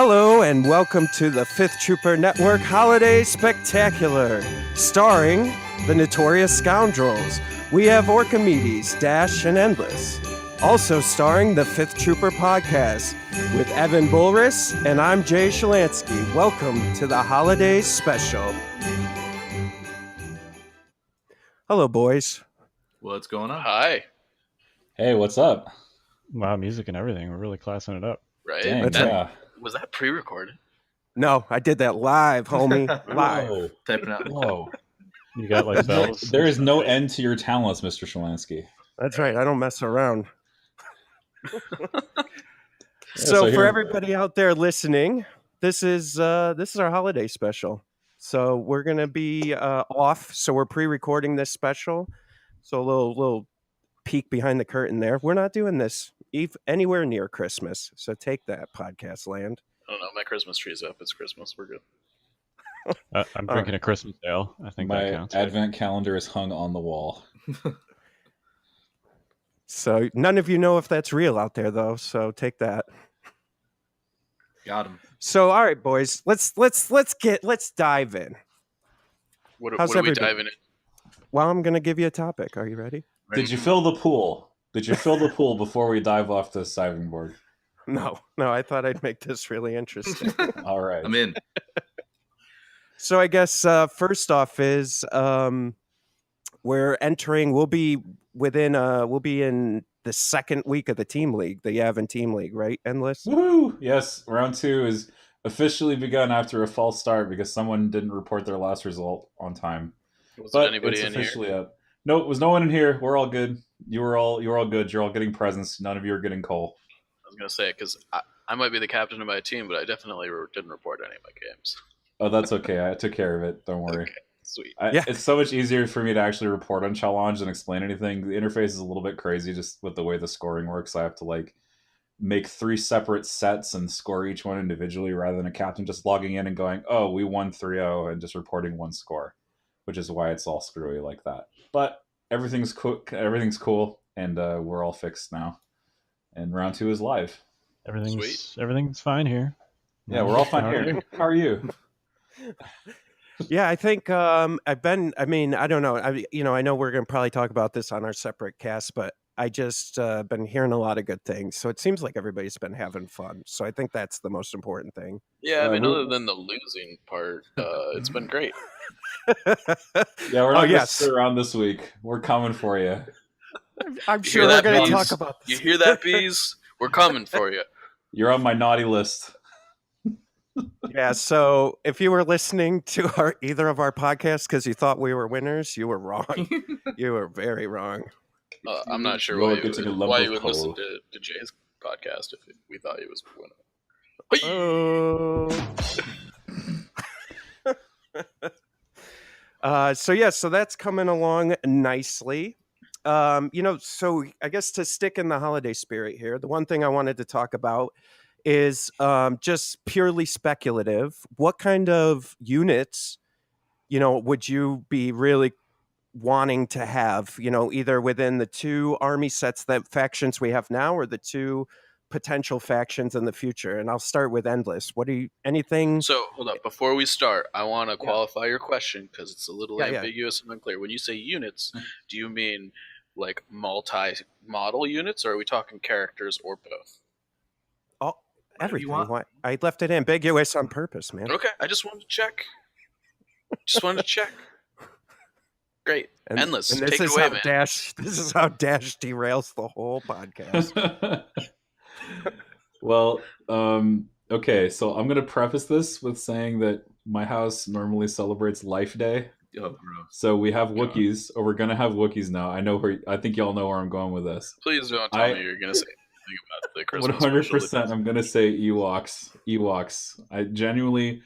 Hello and welcome to the Fifth Trooper Network Holiday Spectacular, starring the Notorious Scoundrels. We have Orchimedes, Dash, and Endless. Also starring the Fifth Trooper Podcast with Evan Bulris, and I'm Jay Shalansky. Welcome to the Holiday Special. Hello, boys. What's going on? Hi. Hey, what's up? Wow, music and everything. We're really classing it up. Right? Dang, yeah. Was that pre-recorded? No, I did that live, homie. Live. Whoa. Typing out. Whoa. You got like bells. There is no end to your talents, Mr. Shalansky. That's right. I don't mess around. So For here- everybody out there listening, this is our holiday special. So we're gonna be off. So we're pre-recording this special. So a little peek behind the curtain there. We're not doing this anywhere near Christmas. So take that, podcast land. I don't know. My Christmas tree's up. It's Christmas. We're good. I'm drinking a Christmas ale. I think that My counts. advent calendar is hung on the wall. So none of you know if that's real out there, though. So take that. Got him. So all right, boys, let's dive in. What How's are we everybody? diving in? Well, I'm gonna give you a topic. Are you ready? Did you fill the pool? Did you fill the pool before we dive off the diving board? No. I thought I'd make this really interesting. All right. I'm in. So I guess first off is we're entering. We'll be in the second week of the team league, the Yavin team league, right? Endless. Woohoo! Yes, round 2 is officially begun after a false start because someone didn't report their last result on time. Was But anybody it's in here? officially up. No, it was no one in here. We're all good. You were all good. You're all getting presents. None of you are getting coal. I was going to say, because I might be the captain of my team, but I definitely didn't report any of my games. Oh, that's okay. I took care of it. Don't worry. Okay, sweet. Yeah. It's so much easier for me to actually report on challenge and explain anything. The interface is a little bit crazy just with the way the scoring works. I have to make 3 separate sets and score each one individually rather than a captain just logging in and going, oh, we won 3-0 and just reporting one score, which is why it's all screwy like that. But everything's cool, and we're all fixed now. And round 2 is live. Everything's fine here. Yeah, we're all fine here. How are you? Yeah, I think I don't know. I know we're going to probably talk about this on our separate cast, but I just been hearing a lot of good things. So it seems like everybody's been having fun. So I think that's the most important thing. Yeah, I mean, we're- other than the losing part, it's been great. Yeah, we're not going to yes. sit around this week. We're coming for you. I'm You sure hear we're that, going to bees? talk about You this. hear that, bees? We're coming for you. You're on my naughty list. Yeah, so if you were listening to either of our podcasts because you thought we were winners, you were wrong. You were very wrong. I'm not sure Roll why it, get to the you lump of would listen coal. to Jay's podcast if we thought he was winning. Oh. So that's coming along nicely. So I guess to stick in the holiday spirit here, the one thing I wanted to talk about is just purely speculative. What kind of units, would you be really wanting to have, either within the 2 army sets factions we have now or the 2 potential factions in the future? And I'll start with Endless. Anything? So, hold up. Before we start, I want to qualify your question because it's a little Yeah. ambiguous and unclear. When you say units, do you mean like multi-model units, or are we talking characters or both? Everything. want? Why? I left it ambiguous on purpose, man. Okay, I just wanted to check. Great. Endless. And this Take it is away, how man. Dash. This is how Dash derails the whole podcast. Well, okay, so I'm going to preface this with saying that my house normally celebrates Life Day. Oh, gross. So we have Wookiees, or we're going to have Wookiees now. I think y'all know where I'm going with this. Please don't tell me you're going to say anything about the Christmas 100%, I'm going to say Ewoks. I genuinely,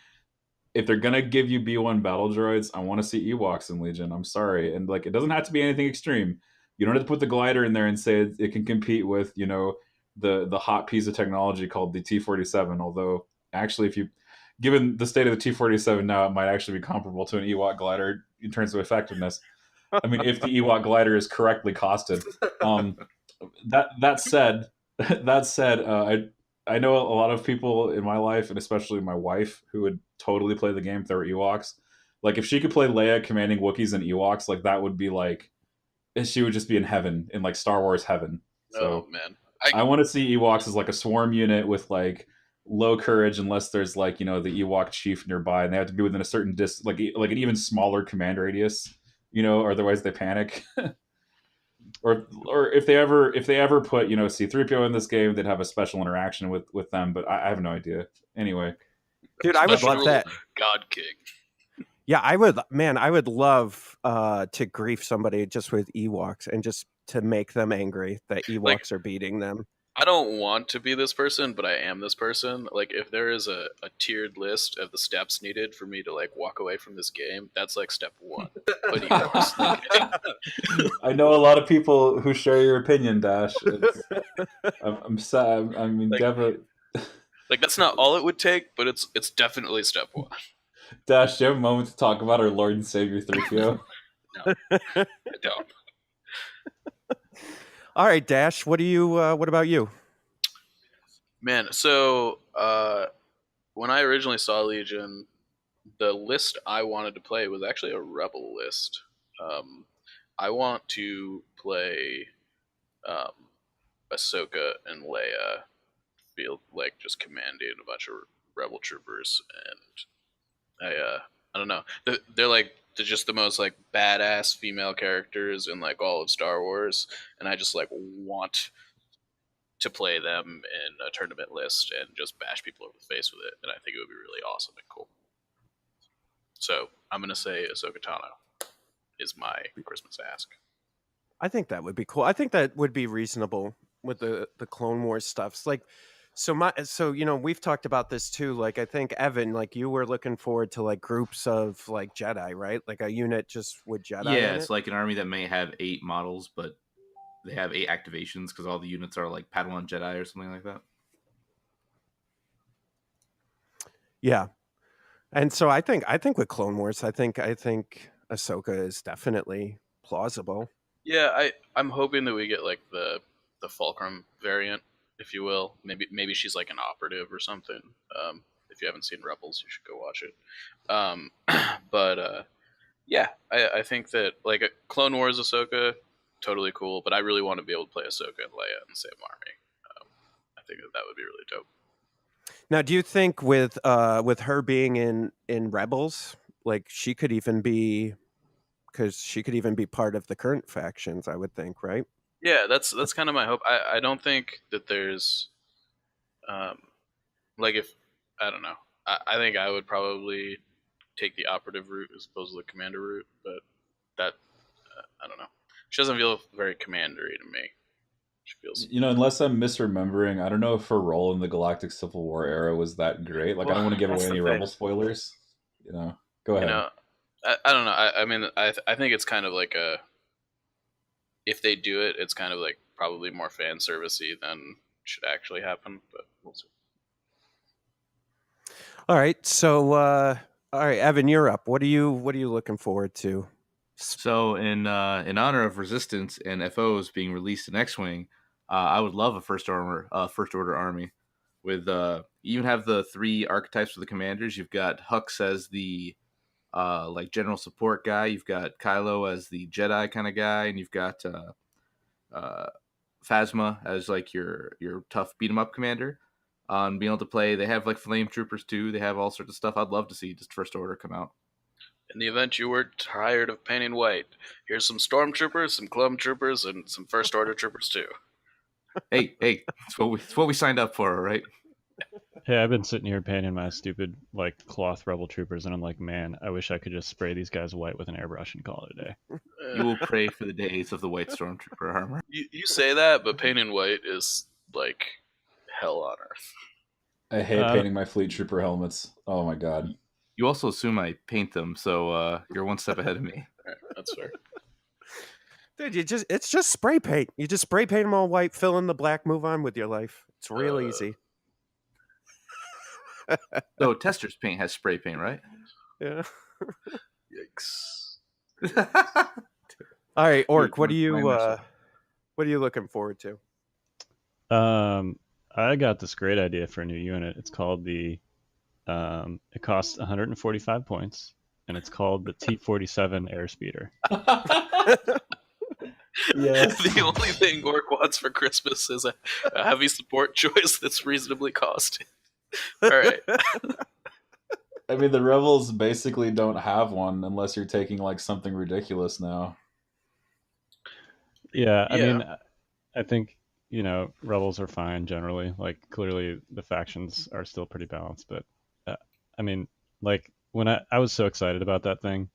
if they're going to give you B1 battle droids, I want to see Ewoks in Legion. I'm sorry. And it doesn't have to be anything extreme. You don't have to put the glider in there and say it can compete with, the hot piece of technology called the T-47. Although, actually, given the state of the T-47 now, it might actually be comparable to an Ewok glider in terms of effectiveness. I mean, if the Ewok glider is correctly costed. That said, I know a lot of people in my life, and especially my wife, who would totally play the game if there were Ewoks. Like, if she could play Leia commanding Wookiees and Ewoks, like, that would be like, she would just be in heaven, in like Star Wars heaven. Oh So man, I want to see Ewoks as like a swarm unit with like low courage, unless there's like, you know, the Ewok chief nearby, and they have to be within a certain like an even smaller command radius, you know, or otherwise they panic. Or if they ever put, you know, C-3PO in this game, they'd have a special interaction with them. But I have no idea. Anyway, Dude, I would Special love rule, that. God King. Yeah, I would. Man, I would love to grief somebody just with Ewoks and just to make them angry that Ewoks are beating them. I don't want to be this person, but I am this person. Like, if there is a tiered list of the steps needed for me to like walk away from this game, that's like step one. Put Ewoks in the game. I know a lot of people who share your opinion, Dash. I'm sad. I mean, Like- Deborah, Like, that's not all it would take, but it's definitely step one. Dash, do you have a moment to talk about our Lord and Savior 3PO? I don't. All right, Dash. What do you? What about you? Man, so when I originally saw Legion, the list I wanted to play was actually a Rebel list. I want to play Ahsoka and Leia, feel like just commanding a bunch of Rebel troopers, and I don't know. They're just the most like badass female characters in like all of Star Wars, and I just like want to play them in a tournament list and just bash people over the face with it, and I think it would be really awesome and cool. So I'm gonna say Ahsoka Tano is my Christmas ask. I think that would be cool. I think that would be reasonable with the Clone Wars stuffs. Like, so you know, we've talked about this too. Like, I think Evan, like you were looking forward to like groups of like Jedi, right? Like a unit just with Jedi. Yeah, in it's it. like an army that may have 8 models, but they have 8 activations because all the units are like Padawan Jedi or something like that. Yeah, and so I think with Clone Wars, I think Ahsoka is definitely plausible. Yeah, I'm hoping that we get like the Fulcrum variant, if you will. Maybe she's like an operative or something. If you haven't seen Rebels, you should go watch it. But yeah, I think that like a Clone Wars Ahsoka, totally cool. But I really want to be able to play Ahsoka and Leia in the same army. I think that would be really dope. Now, do you think with her being in Rebels, like she could even be, because she could even be part of the current factions? I would think, right? Yeah, that's kind of my hope. I don't think that there's like if I don't know. I think I would probably take the operative route as opposed to the commander route, but that I don't know. She doesn't feel very commandery to me. She feels You know, unless I'm misremembering, I don't know if her role in the Galactic Civil War era was that great. Like, I don't want to give That's away the any thing. Rebel spoilers. You know, go you ahead. know. I don't know. I mean, I think it's kind of like a. If they do it, it's kind of like probably more fan servicey than should actually happen, but we'll see. All right. So, all right, Evan, you're up. What are you looking forward to? So in honor of Resistance and FOs being released in X-Wing, I would love a first order army with you even have the 3 archetypes for the commanders. You've got Hux as the like general support guy. You've got Kylo as the Jedi kind of guy, and you've got Phasma as like your tough beat 'em up commander. On being able to play, they have like flame troopers too. They have all sorts of stuff. I'd love to see just first order come out. In the event you were tired of painting white, here's some stormtroopers, some club troopers, and some first order troopers too. Hey, it's what we signed up for, all right? Hey, I've been sitting here painting my stupid like cloth rebel troopers, and I'm like, man, I wish I could just spray these guys white with an airbrush and call it a day. You will pray for the days of the white stormtrooper armor. You say that, but painting white is like hell on earth. I hate painting my fleet trooper helmets. Oh my god. You also assume I paint them, so you're one step ahead of me. All right, that's fair. Dude, it's just spray paint. You just spray paint them all white, fill in the black, move on with your life. It's real easy. So Tester's paint has spray paint, right? Yeah. Yikes. All right, Orc, Dude, what are you mine are so- looking forward to? I got this great idea for a new unit. It's called the it costs 145 points, and it's called the T-47 Airspeeder. Yes. The only thing Gork wants for Christmas is a heavy support choice that's reasonably costed. All right. I mean, the Rebels basically don't have one unless you're taking like something ridiculous now. Yeah, I Yeah. mean, I think rebels are fine generally. Like clearly the factions are still pretty balanced, but I mean, like when I was so excited about that thing,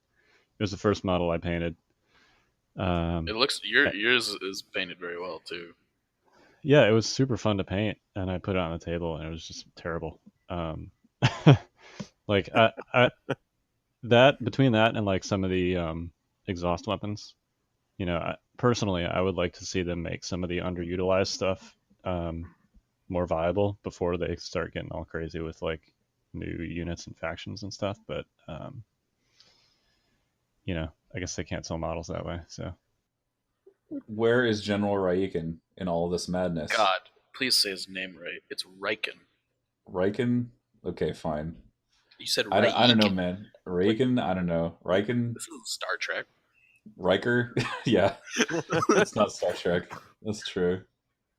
it was the first model I painted. It looks yours is painted very well too. Yeah, it was super fun to paint, and I put it on the table, and it was just terrible. Like that between that and like some of the exhaust weapons, personally, I would like to see them make some of the underutilized stuff more viable before they start getting all crazy with like new units and factions and stuff. But I guess they can't sell models that way. So Where is General Raikin in all of this madness? God, please say his name right. It's Riken. Raikin? Okay, fine. You said I don't know, Raiken. man. Raikin? I don't know. Raikin? This is Star Trek. Riker? Yeah, it's not Star Trek. That's true.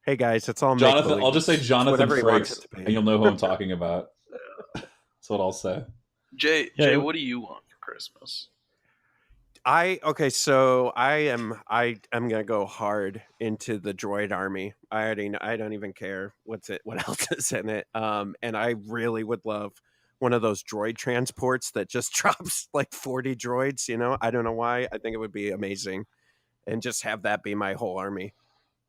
Hey guys, it's all Jonathan, make-believe. I'll just say It's Jonathan whatever he wants Frakes, it to be. and you'll know who I'm talking about. That's what I'll say. Jay, what do you want for Christmas? So I'm gonna go hard into the droid army. I don't even care what else is in it. And I really would love one of those droid transports that just drops like 40 droids, I don't know why. I think it would be amazing. And just have that be my whole army.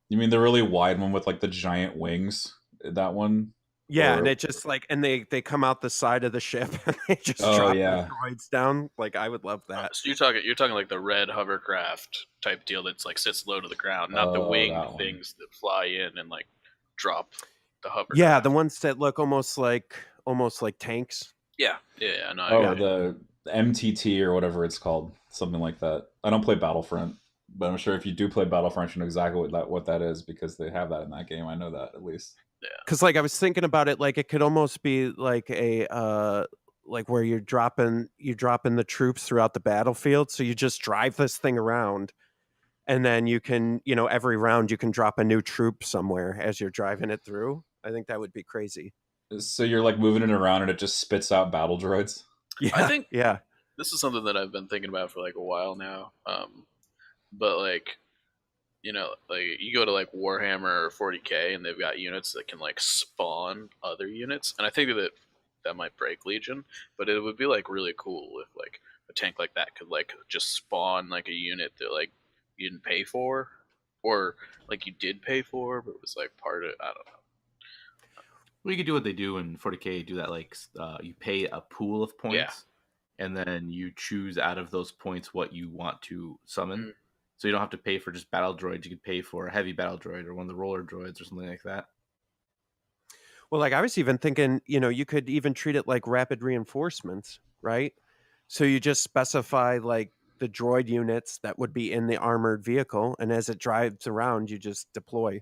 You mean the really wide one with like the giant wings? That one? Yeah, Or- and it just like they come out the side of the ship and they just Oh, drop yeah. the droids down. Like I would love that. So you're talking like the red hovercraft type deal that's like sits low to the ground, not the Oh, winged that one. things that fly in and like drop the hovercraft. Yeah, the ones that look almost like tanks. Yeah. No, I Oh, got it. the MTT or whatever it's called, something like that. I don't play Battlefront, but I'm sure if you do play Battlefront, you know exactly what that is because they have that in that game. I know that at least. Because like I was thinking about it, like it could almost be like a like where you're dropping the troops throughout the battlefield. So you just drive this thing around, and then you can every round you can drop a new troop somewhere as you're driving it through. I think that would be crazy. So you're like moving it around and it just spits out battle droids. Yeah, I think yeah. this is something that I've been thinking about for like a while now. But like like you go to like Warhammer or 40K and they've got units that can like spawn other units, and I think that might break Legion, but it would be like really cool if like a tank like that could like just spawn like a unit that like you didn't pay for, or like you did pay for, but it was like part of, I don't know. Well, you could do what they do in 40K. Do that like you pay a pool of points, and then you choose out of those points what you want to summon. Mm. So you don't have to pay for just battle droids. You could pay for a heavy battle droid or one of the roller droids or something like that. Well, like I was even thinking, you could even treat it like rapid reinforcements, right? So you just specify like the droid units that would be in the armored vehicle, and as it drives around, you just deploy.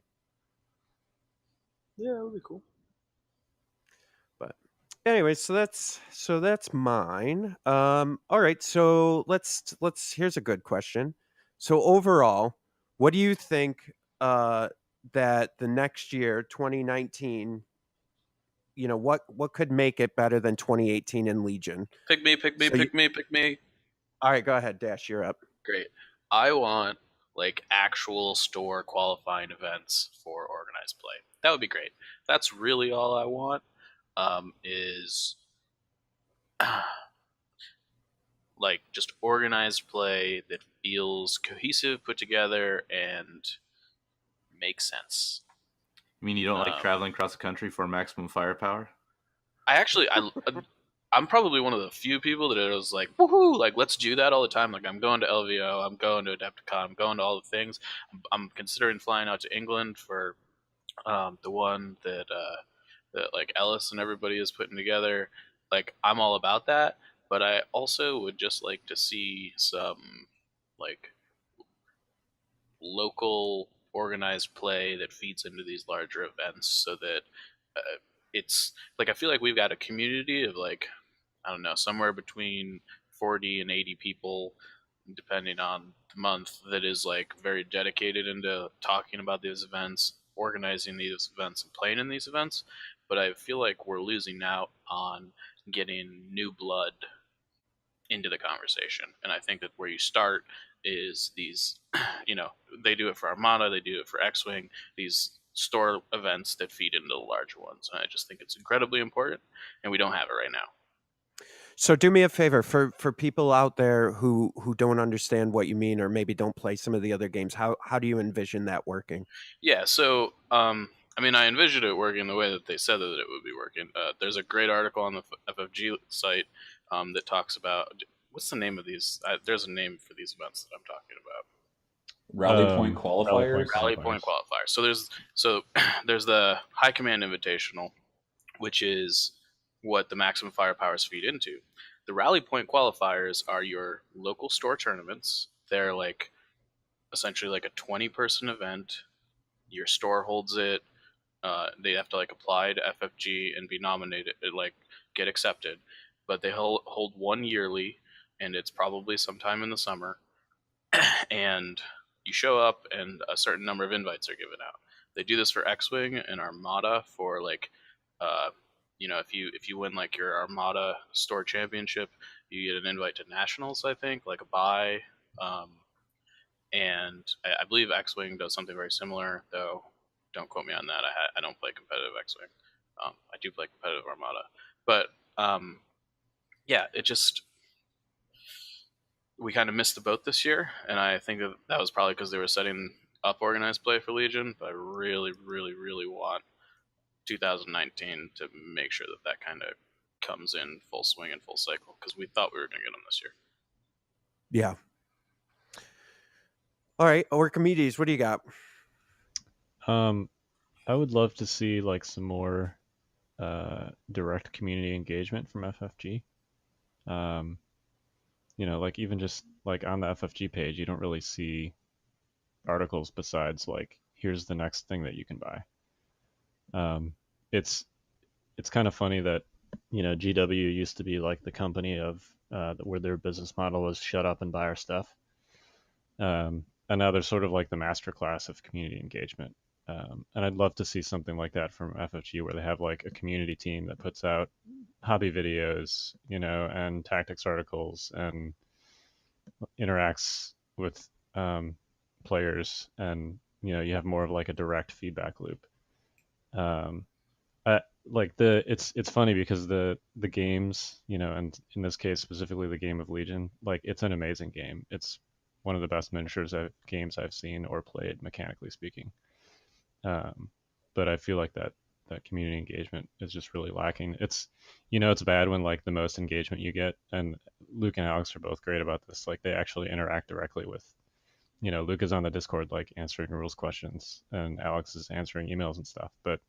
Yeah, that would be cool. But anyway, so that's mine. All right, so let's here's a good question. So overall, what do you think that the next year, 2019, what could make it better than 2018 in Legion? Pick me. All right, go ahead, Dash, you're up. Great. I want like actual store qualifying events for organized play. That would be great. That's really all I want. Is like just organized play that feels cohesive, put together, and makes sense. I mean, you don't like traveling across the country for maximum firepower? I'm probably one of the few people that was like, woohoo, like let's do that all the time. Like I'm going to LVO, I'm going to Adepticon, I'm going to all the things. I'm considering flying out to England for the one that like Ellis and everybody is putting together. Like I'm all about that, but I also would just like to see some like local organized play that feeds into these larger events, so that it's like I feel like we've got a community of like I don't know somewhere between 40 and 80 people depending on the month that is like very dedicated into talking about these events, organizing these events, and playing in these events. But I feel like we're losing out on getting new blood into the conversation. And I think that where you start is these, they do it for Armada, they do it for X Wing, these store events that feed into the larger ones. And I just think it's incredibly important, and we don't have it right now. So do me a favor for people out there who don't understand what you mean or maybe don't play some of the other games. How do you envision that working? Yeah, so I mean, I envisioned it working the way that they said that it would be working. There's a great article on the FFG site that talks about what's the name of these. There's a name for these events that I'm talking about. Rally point Rally point qualifiers. Rally point qualifiers. So there's the High Command Invitational, which is what the maximum firepowers feed into. The Rally point qualifiers are your local store tournaments. They're like essentially like a 20-person event. Your store holds it. They have to like apply to FFG and be nominated, like get accepted. But they hold one yearly, and it's probably sometime in the summer. And you show up, and a certain number of invites are given out. They do this for X-wing and Armada for like, if you win like your Armada store championship, you get an invite to nationals. I think like a buy. And I believe X-wing does something very similar, though. Don't quote me on that. I don't play competitive X-wing. I do play competitive Armada, but yeah, it just we kind of missed the boat this year, and I think that was probably because they were setting up organized play for Legion. But I really, really, really want 2019 to make sure that that kind of comes in full swing and full cycle, because we thought we were going to get them this year. Yeah. All right, Archimedes, what do you got? I would love to see like some more direct community engagement from FFG. Like even just like on the FFG page, you don't really see articles besides like here's the next thing that you can buy. It's kind of funny that GW used to be like the company of where their business model was shut up and buy our stuff, and now they're sort of like the master class of community engagement. And I'd love to see something like that from FFG, where they have like a community team that puts out hobby videos, and tactics articles, and interacts with players, and you have more of like a direct feedback loop. It's funny because the games, and in this case specifically the game of Legion, like it's an amazing game. It's one of the best miniatures games I've seen or played, mechanically speaking. But I feel like that community engagement is just really lacking. It's bad when like the most engagement you get, and Luke and Alex are both great about this. Like they actually interact directly with, Luke is on the Discord like answering rules questions, and Alex is answering emails and stuff. But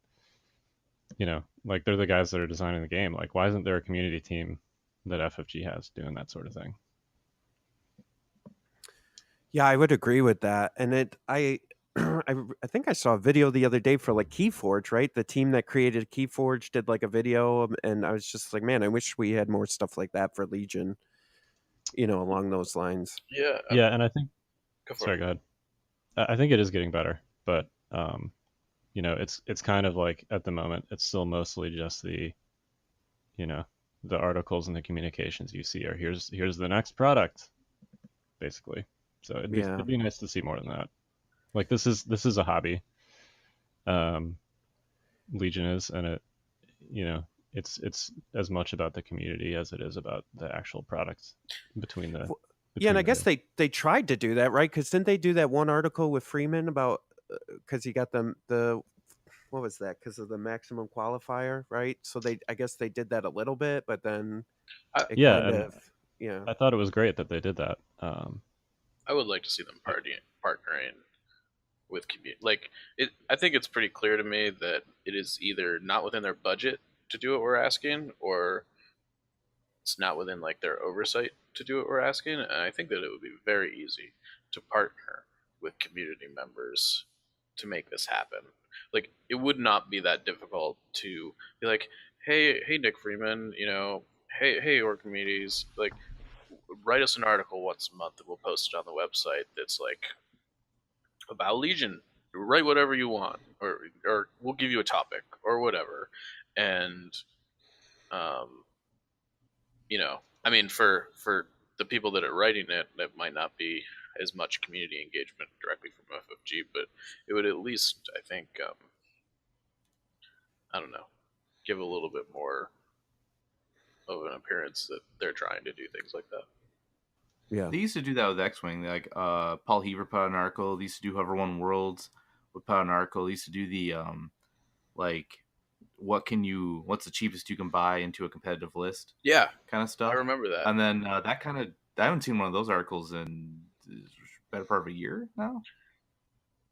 like they're the guys that are designing the game. Like why isn't there a community team that FFG has doing that sort of thing? Yeah, I would agree with that. And I think I saw a video the other day for like Keyforge, right? The team that created Keyforge did like a video, and I was just like, man, I wish we had more stuff like that for Legion, along those lines. Yeah. Yeah, and I think. Go for Sorry, it. go ahead. I think it is getting better, but it's kind of like at the moment it's still mostly just the articles and the communications you see are here's the next product, basically. So it'd be nice to see more than that. Like this is a hobby. Legion is, and it's as much about the community as it is about the actual product between the. Yeah, and I guess they tried to do that, right? Because didn't they do that one article with Freeman about because he got the what was that? Because of the maximum qualifier, right? So I guess they did that a little bit, but then I thought it was great that they did that. I would like to see them partnering with community. Like I think it's pretty clear to me that it is either not within their budget to do what we're asking, or it's not within like their oversight to do what we're asking. And I think that it would be very easy to partner with community members to make this happen. Like, it would not be that difficult to be like, hey, Nick Freeman, hey, Orchimedes, like, write us an article once a month and we'll post it on the website that's like about Legion. Write whatever you want, or we'll give you a topic or whatever. And um, I mean, for the people that are writing it, that might not be as much community engagement directly from FFG, but it would at least, I think, I don't know, give a little bit more of an appearance that they're trying to do things like that. Yeah. They used to do that with X-Wing. Like Paul Heaver put out an article. They used to do Hover One Worlds would put out an article. They used to do the like what's the cheapest you can buy into a competitive list Yeah, kind of stuff. I remember that. And then I haven't seen one of those articles in better part of a year now.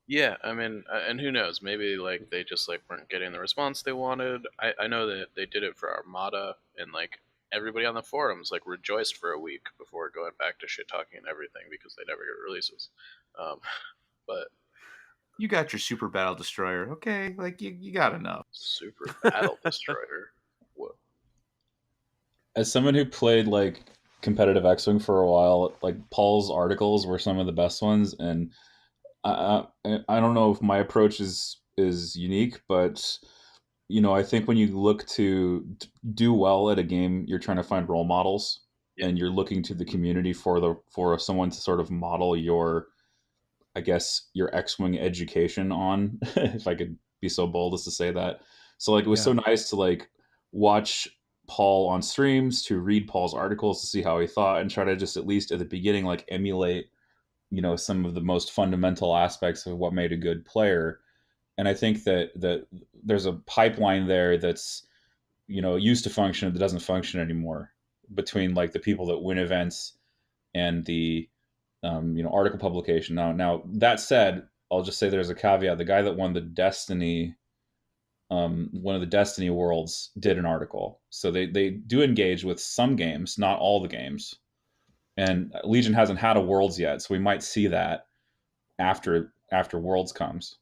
Yeah, I mean, and who knows? Maybe like they just like weren't getting the response they wanted. I know that they did it for Armada, and like everybody on the forums like rejoiced for a week before going back to shit talking and everything because they never get releases. Um, but You got your Super Battle Destroyer, okay? Like you got enough. Super Battle Destroyer, what? As someone who played like competitive X-wing for a while, like Paul's articles were some of the best ones, and I don't know if my approach is unique, but I think when you look to do well at a game, you're trying to find role models, Yeah. and you're looking to the community for someone to sort of model your, I guess, your X-wing education on, if I could be so bold as to say that. So like it was so nice to like watch Paul on streams, to read Paul's articles, to see how he thought, and try to just at least at the beginning like emulate some of the most fundamental aspects of what made a good player. And I think that there's a pipeline there that's used to function that doesn't function anymore, between like the people that win events and the article publication. Now that said, I'll just say there's a caveat. The guy that won the Destiny, one of the Destiny worlds, did an article, so they do engage with some games, not all the games. And Legion hasn't had a Worlds yet, so we might see that after Worlds comes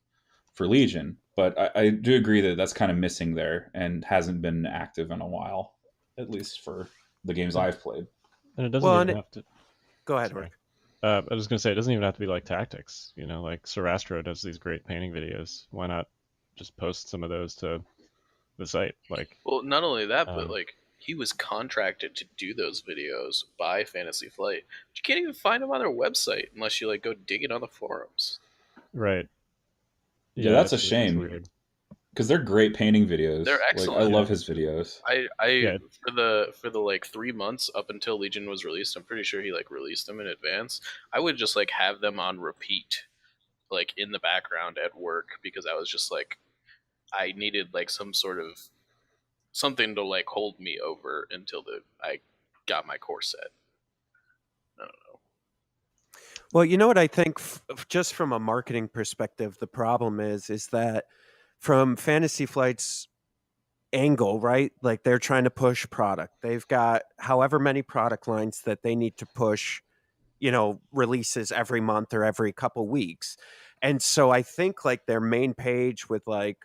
for Legion. But I do agree that that's kind of missing there and hasn't been active in a while, at least for the games I've played. And it doesn't even have to. Go ahead, Sorry. Rick. I was going to say, it doesn't even have to be like tactics. Like Sarastro does these great painting videos. Why not just post some of those to the site? Like, well, not only that, but like he was contracted to do those videos by Fantasy Flight. But you can't even find them on their website unless you like go digging on the forums. Right. Yeah, that's a shame. Because they're great painting videos. They're excellent. Like, I love his videos. For the like 3 months up until Legion was released, I'm pretty sure he like released them in advance. I would just like have them on repeat, like in the background at work, because I was just like, I needed like some sort of something to like hold me over until I got my core set. I don't know. Well, you know what I think, just from a marketing perspective, the problem is that from Fantasy Flight's angle, right? Like they're trying to push product. They've got however many product lines that they need to push, releases every month or every couple weeks. And so I think like their main page with like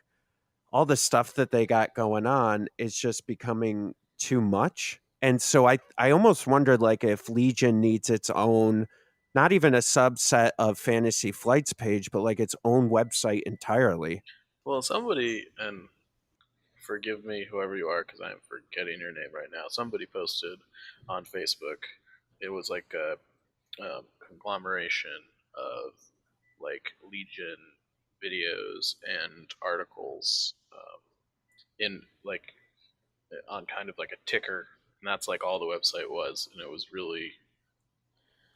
all the stuff that they got going on is just becoming too much. And so I almost wondered like if Legion needs its own, not even a subset of Fantasy Flight's page, but like its own website entirely. Well, somebody, and forgive me, whoever you are, because I'm forgetting your name right now. Somebody posted on Facebook. It was like a conglomeration of like Legion videos and articles in like on kind of like a ticker, and that's like all the website was, and it was really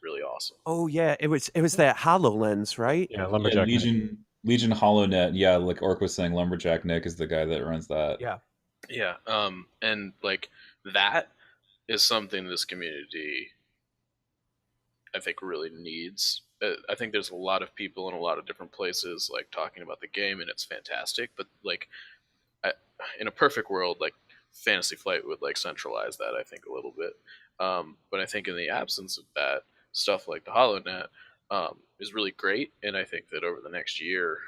really awesome. Oh yeah, it was that HoloLens, right? Yeah, Lumberjack. Yeah, Legion HoloNet. Yeah, like Orc was saying, Lumberjack Nick is the guy that runs that. Yeah. And like that is something this community, I think, really needs. I think there's a lot of people in a lot of different places like talking about the game, and it's fantastic. But like, in a perfect world, like Fantasy Flight would like centralize that, I think, a little bit. But I think in the absence of that, stuff like the HoloNet is really great, and I think that over the next year,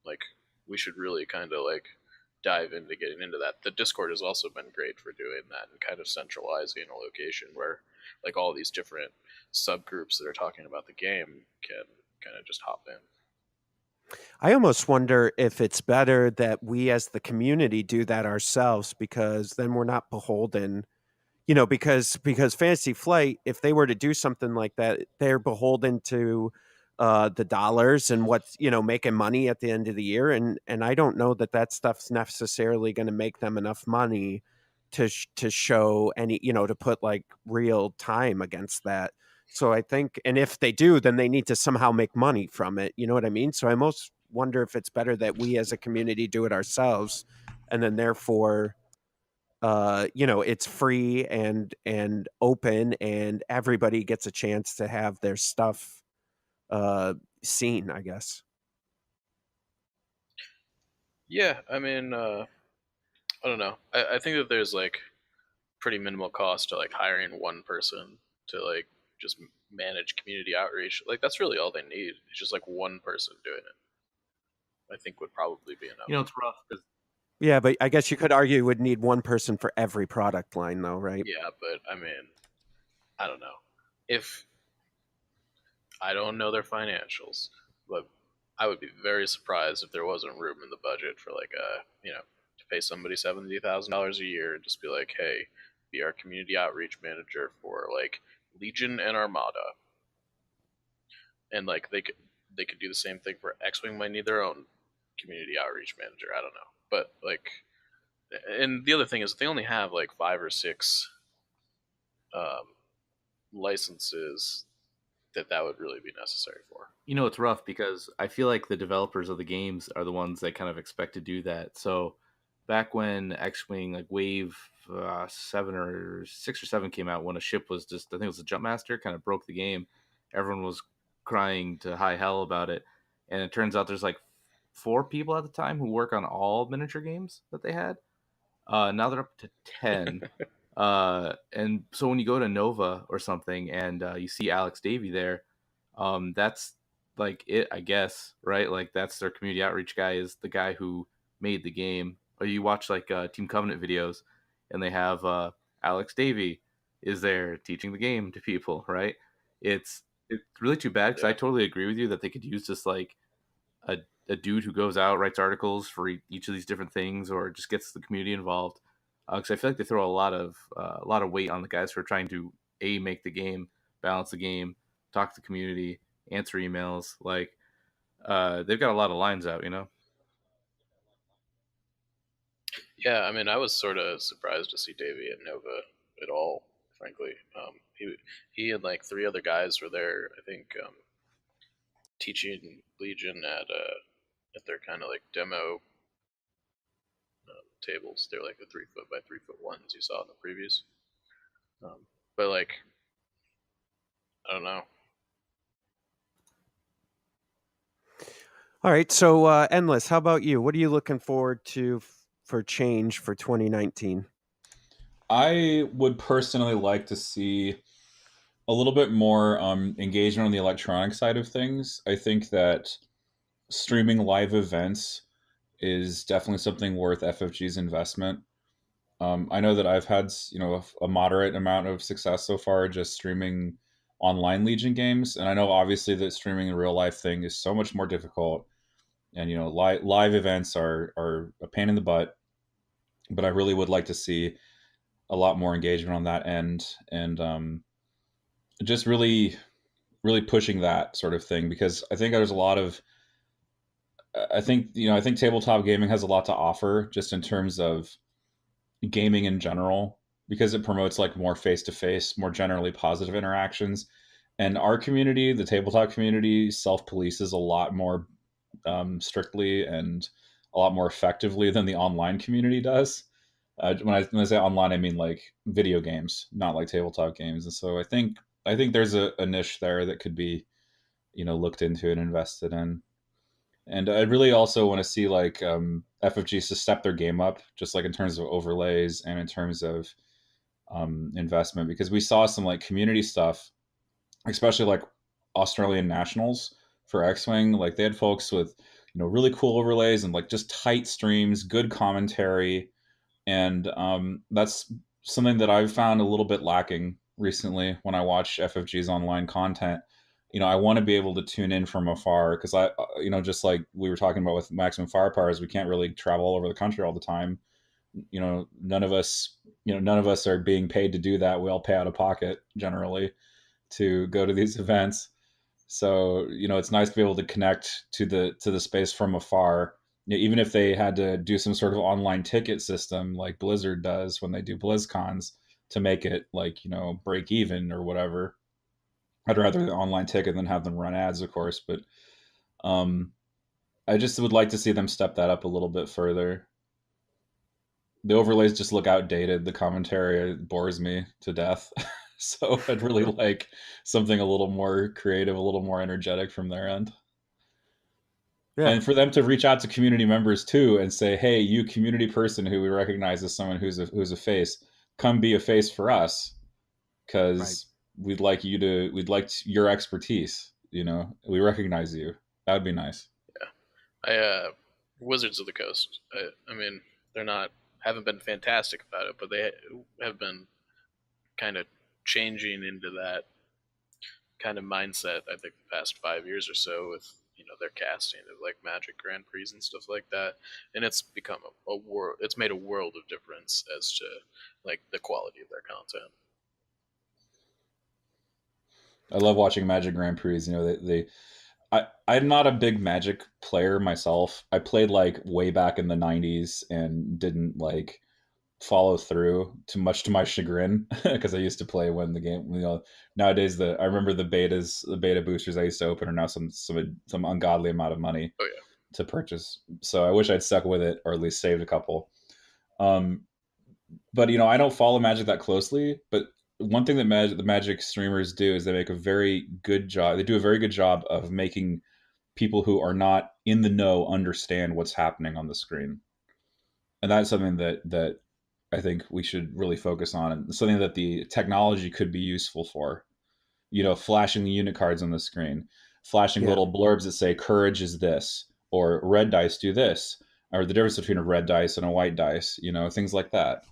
Like we should really kind of like dive into getting into that. The Discord has also been great for doing that and kind of centralizing a location where like all these different subgroups that are talking about the game can kind of just hop in. I almost wonder if it's better that we as the community do that ourselves, because then we're not beholden, because Fantasy Flight, if they were to do something like that, they're beholden to the dollars and what's making money at the end of the year, and I don't know that that stuff's necessarily going to make them enough money to show any, to put like real time against that. So I think, and if they do, then they need to somehow make money from it. You know what I mean? So I most wonder if it's better that we as a community do it ourselves, and then therefore it's free and open, and everybody gets a chance to have their stuff seen, I guess. Yeah, I mean, I don't know. I think that there's like pretty minimal cost to like hiring one person to like just manage community outreach. Like that's really all they need. It's just like one person doing it. I think would probably be enough. It's rough because Yeah, but I guess you could argue you would need one person for every product line, though, right? Yeah, but I mean, I don't know. If I don't know their financials, but I would be very surprised if there wasn't room in the budget for like to pay somebody $70,000 a year and just be like, hey, be our community outreach manager for like Legion and Armada, and like they could do the same thing for X-wing. Might need their own community outreach manager. I don't know, but like, and the other thing is they only have like 5 or 6 um, licenses that would really be necessary for. it's rough because I feel like the developers of the games are the ones that kind of expect to do that. So back when X-wing like Wave 7 or 6 or 7 came out, when a ship was just, I think it was a Jumpmaster, kind of broke the game. Everyone was crying to high hell about it, and it turns out there's like 4 people at the time who work on all miniature games that they had. Now they're up to 10. And so when you go to Nova or something and you see Alex Davey there, that's like it, I guess, right? Like that's their community outreach guy, is the guy who made the game. Or you watch like Team Covenant videos, and they have Alex Davey is there teaching the game to people, right? It's really too bad because I Yeah. totally agree with you that they could use just like a, a dude who goes out, writes articles for each of these different things, or just gets the community involved. Because I feel like they throw a lot of weight on the guys who are trying to make the game, balance the game, talk to the community, answer emails. Like they've got a lot of lines out, you know. Yeah, I mean, I was sort of surprised to see Davey at Nova at all. Frankly, he and like 3 other guys were there. I think teaching Legion at their kind of like demo tables. They're like the 3 foot by 3 foot ones you saw in the previews. But like, I don't know. All right, so Endless, how about you? What are you looking forward to for change for 2019? I would personally like to see a little bit more engagement on the electronic side of things. I think that streaming live events is definitely something worth FFG's investment. I know that I've had a moderate amount of success so far just streaming online Legion games, and I know obviously that streaming in real life thing is so much more difficult, and live events are a pain in the butt. But I really would like to see a lot more engagement on that end, and just really pushing that sort of thing, because I think there's a lot of I think tabletop gaming has a lot to offer just in terms of gaming in general, because it promotes like more face to face, more generally positive interactions. And our community, the tabletop community, self polices a lot more strictly and a lot more effectively than the online community does. When I say online, I mean like video games, not like tabletop games. And so I think there's a niche there that could be looked into and invested in. And I really also want to see like FFGs to step their game up, just like in terms of overlays and in terms of investment, because we saw some like community stuff, especially like Australian nationals for X-Wing. Like they had folks with, really cool overlays and like just tight streams, good commentary, and that's something that I've found a little bit lacking recently when I watch FFG's online content. I want to be able to tune in from afar because just like we were talking about with maximum firepowers, we can't really travel all over the country all the time. None of us, none of us are being paid to do that. We all pay out of pocket generally to go to these events. So it's nice to be able to connect to the space from afar. Even if they had to do some sort of online ticket system like Blizzard does when they do BlizzCons to make it like break even or whatever. I'd rather the online ticket than have them run ads, of course. But um, I just would like to see them step that up a little bit further. The overlays just look outdated. The commentary bores me to death. So I'd really like something a little more creative, a little more energetic from their end. Yeah, And for them to reach out to community members too and say, "Hey, you community person who we recognize as someone who's a face, come be a face for us right. because we'd like your expertise. We recognize you. That would be nice." I Wizards of the Coast. I mean, they're not haven't been fantastic about it, but they have been kind of changing into that kind of mindset. I think the past 5 years or so with their casting of like Magic Grand Prix and stuff like that, and it's become a world. It's made a world of difference as to like the quality of their content. I love watching Magic Grand Prix. I'm not a big Magic player myself. I played like way back in the '90s and didn't like follow through too much to my chagrin because I used to play when the game. Nowadays I remember the beta boosters I used to open are now some ungodly amount of money Oh yeah. to purchase. So I wish I'd stuck with it or at least saved a couple. Um, but I don't follow Magic that closely. But one thing that the Magic streamers do is they make a very good job. They do a very good job of making people who are not in the know understand what's happening on the screen, and that's something that I think we should really focus on, and something that the technology could be useful for. Flashing the unit cards on the screen, flashing Yeah. little blurbs that say "courage is this" or "red dice do this," or the difference between a red dice and a white dice. Things like that.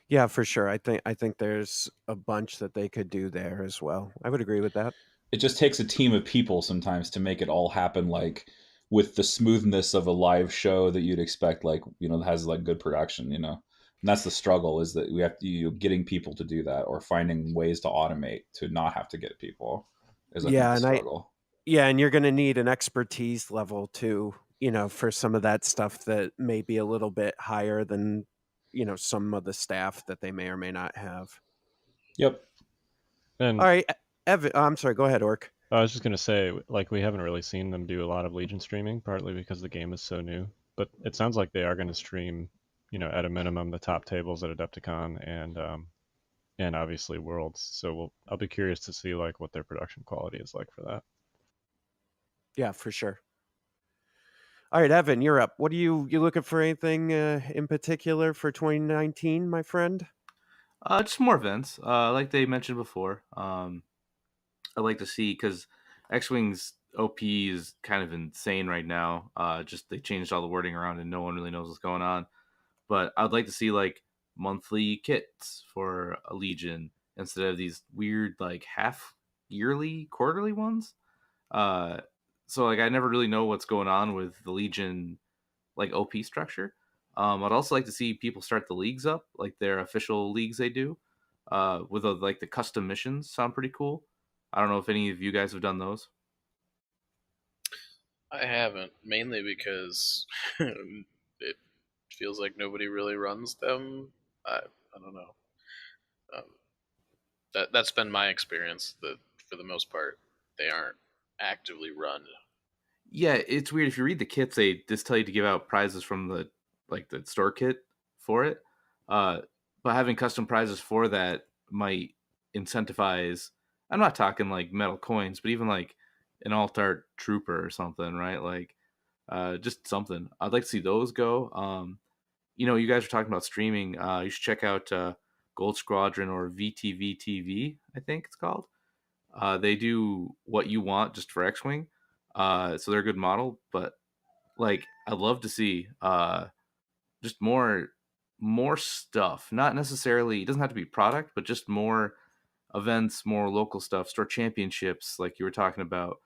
Yeah, for sure. I think there's a bunch that they could do there as well. I would agree with that. It just takes a team of people sometimes to make it all happen like with the smoothness of a live show that you'd expect, like that has like good production. And that's the struggle, is that we have to getting people to do that or finding ways to automate to not have to get people is, I think, Yeah, the and I struggle. yeah, and you're going to need an expertise level too, for some of that stuff that may be a little bit higher than, some of the staff that they may or may not have. Yep. All And right, Evan, I'm sorry, go ahead, Orc. I was just gonna say, like, we haven't really seen them do a lot of Legion streaming, partly because the game is so new. But it sounds like they are going to stream, at a minimum, the top tables at Adepticon and obviously Worlds. So I'll be curious to see like what their production quality is like for that. Yeah, for sure. All right, Evan, you're up. What are you looking for anything in particular for 2019, my friend? Just more events, like they mentioned before. I'd like to see, because X-Wing's OP is kind of insane right now. Just they changed all the wording around and no one really knows what's going on. But I'd like to see like monthly kits for a Legion instead of these weird like half yearly, quarterly ones. Uh, so like I never really know what's going on with the Legion like OP structure. I'd also like to see people start the leagues up, like their official leagues they do, with like the custom missions. Sound pretty cool. I don't know if any of you guys have done those. I haven't, mainly because it feels like nobody really runs them. I don't know. Um, that's been my experience. That for the most part, they aren't actively run. Yeah, it's weird. If you read the kits, they just tell you to give out prizes from the store kit for it. Uh, but having custom prizes for that might incentivize. I'm not talking like metal coins, but even like an alt art trooper or something, right? Like just something. I'd like to see those go. You guys are talking about streaming. You should check out Gold Squadron or VTV TV, I think it's called. They do what you want just for X-wing, so they're a good model. But like, I'd love to see just more stuff. Not necessarily, it doesn't have to be product, but just more events, more local stuff, store championships, like you were talking about.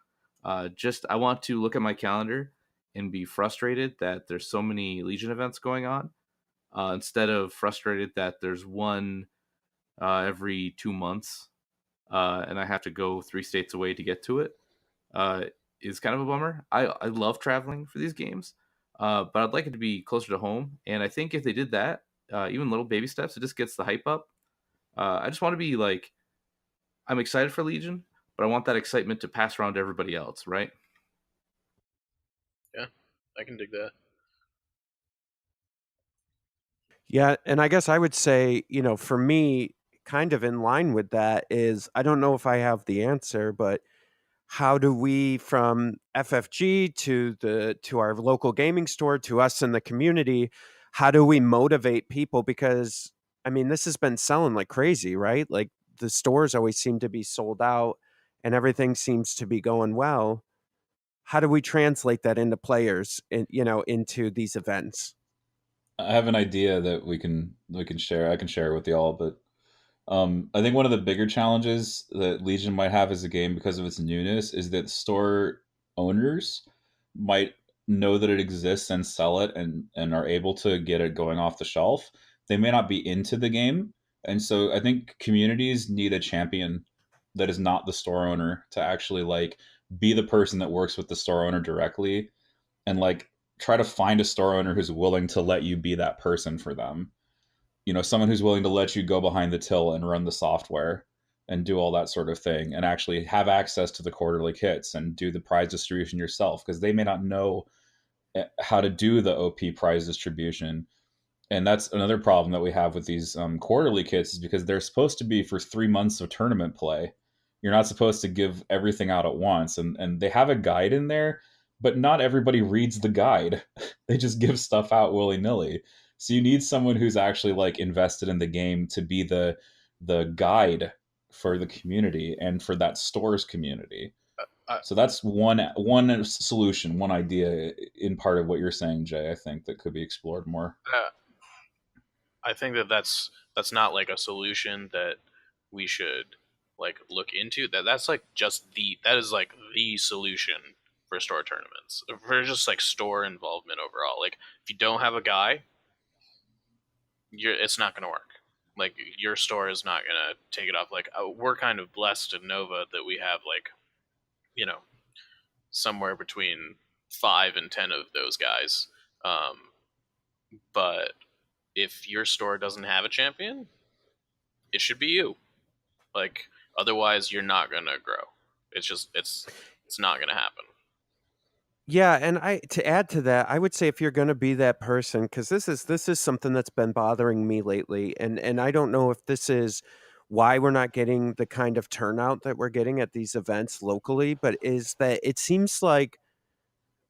Just I want to look at my calendar and be frustrated that there's so many Legion events going on, instead of frustrated that there's one every 2 months, and I have to go 3 states away to get to it. Uh, is kind of a bummer. I love traveling for these games, but I'd like it to be closer to home. And I think if they did that, even little baby steps, it just gets the hype up. I just want to be like, I'm excited for Legion, but I want that excitement to pass around to everybody else, right? Yeah, I can dig that. Yeah, and I guess I would say, for me, kind of in line with that is I don't know if I have the answer, but how do we from FFG to our local gaming store to us in the community, how do we motivate people because I mean, this has been selling like crazy, right? Like the stores always seem to be sold out and everything seems to be going well. How do we translate that into players into these events? I have an idea that we can share. I can share it with y'all, but I think one of the bigger challenges that Legion might have as a game because of its newness is that store owners might know that it exists and sell it and are able to get it going off the shelf. They may not be into the game, and so I think communities need a champion that is not the store owner to actually like be the person that works with the store owner directly and like try to find a store owner who's willing to let you be that person for them. Someone who's willing to let you go behind the till and run the software and do all that sort of thing and actually have access to the quarterly kits and do the prize distribution yourself because they may not know how to do the OP prize distribution. And that's another problem that we have with these quarterly kits is because they're supposed to be for 3 months of tournament play. You're not supposed to give everything out at once, and they have a guide in there, but not everybody reads the guide. They just give stuff out willy nilly. So you need someone who's actually like invested in the game to be the guide for the community and for that store's community. I, So that's one solution, one idea in part of what you're saying, Jay. I think that could be explored more. I, I think that that's not like a solution that we should like look into. That's like just that is like the solution for store tournaments, for just like store involvement overall. Like if you don't have a guy, it's not going to work. Like your store is not going to take it off. Like we're kind of blessed in Nova that we have like, you know, somewhere between 5 and 10 of those guys. But if your store doesn't have a champion, it should be you. Like otherwise, you're not gonna grow. It's not gonna happen. Yeah, and I to add to that, I would say if you're going to be that person cuz this is something that's been bothering me lately and I don't know if this is why we're not getting the kind of turnout that we're getting at these events locally, but is that it seems like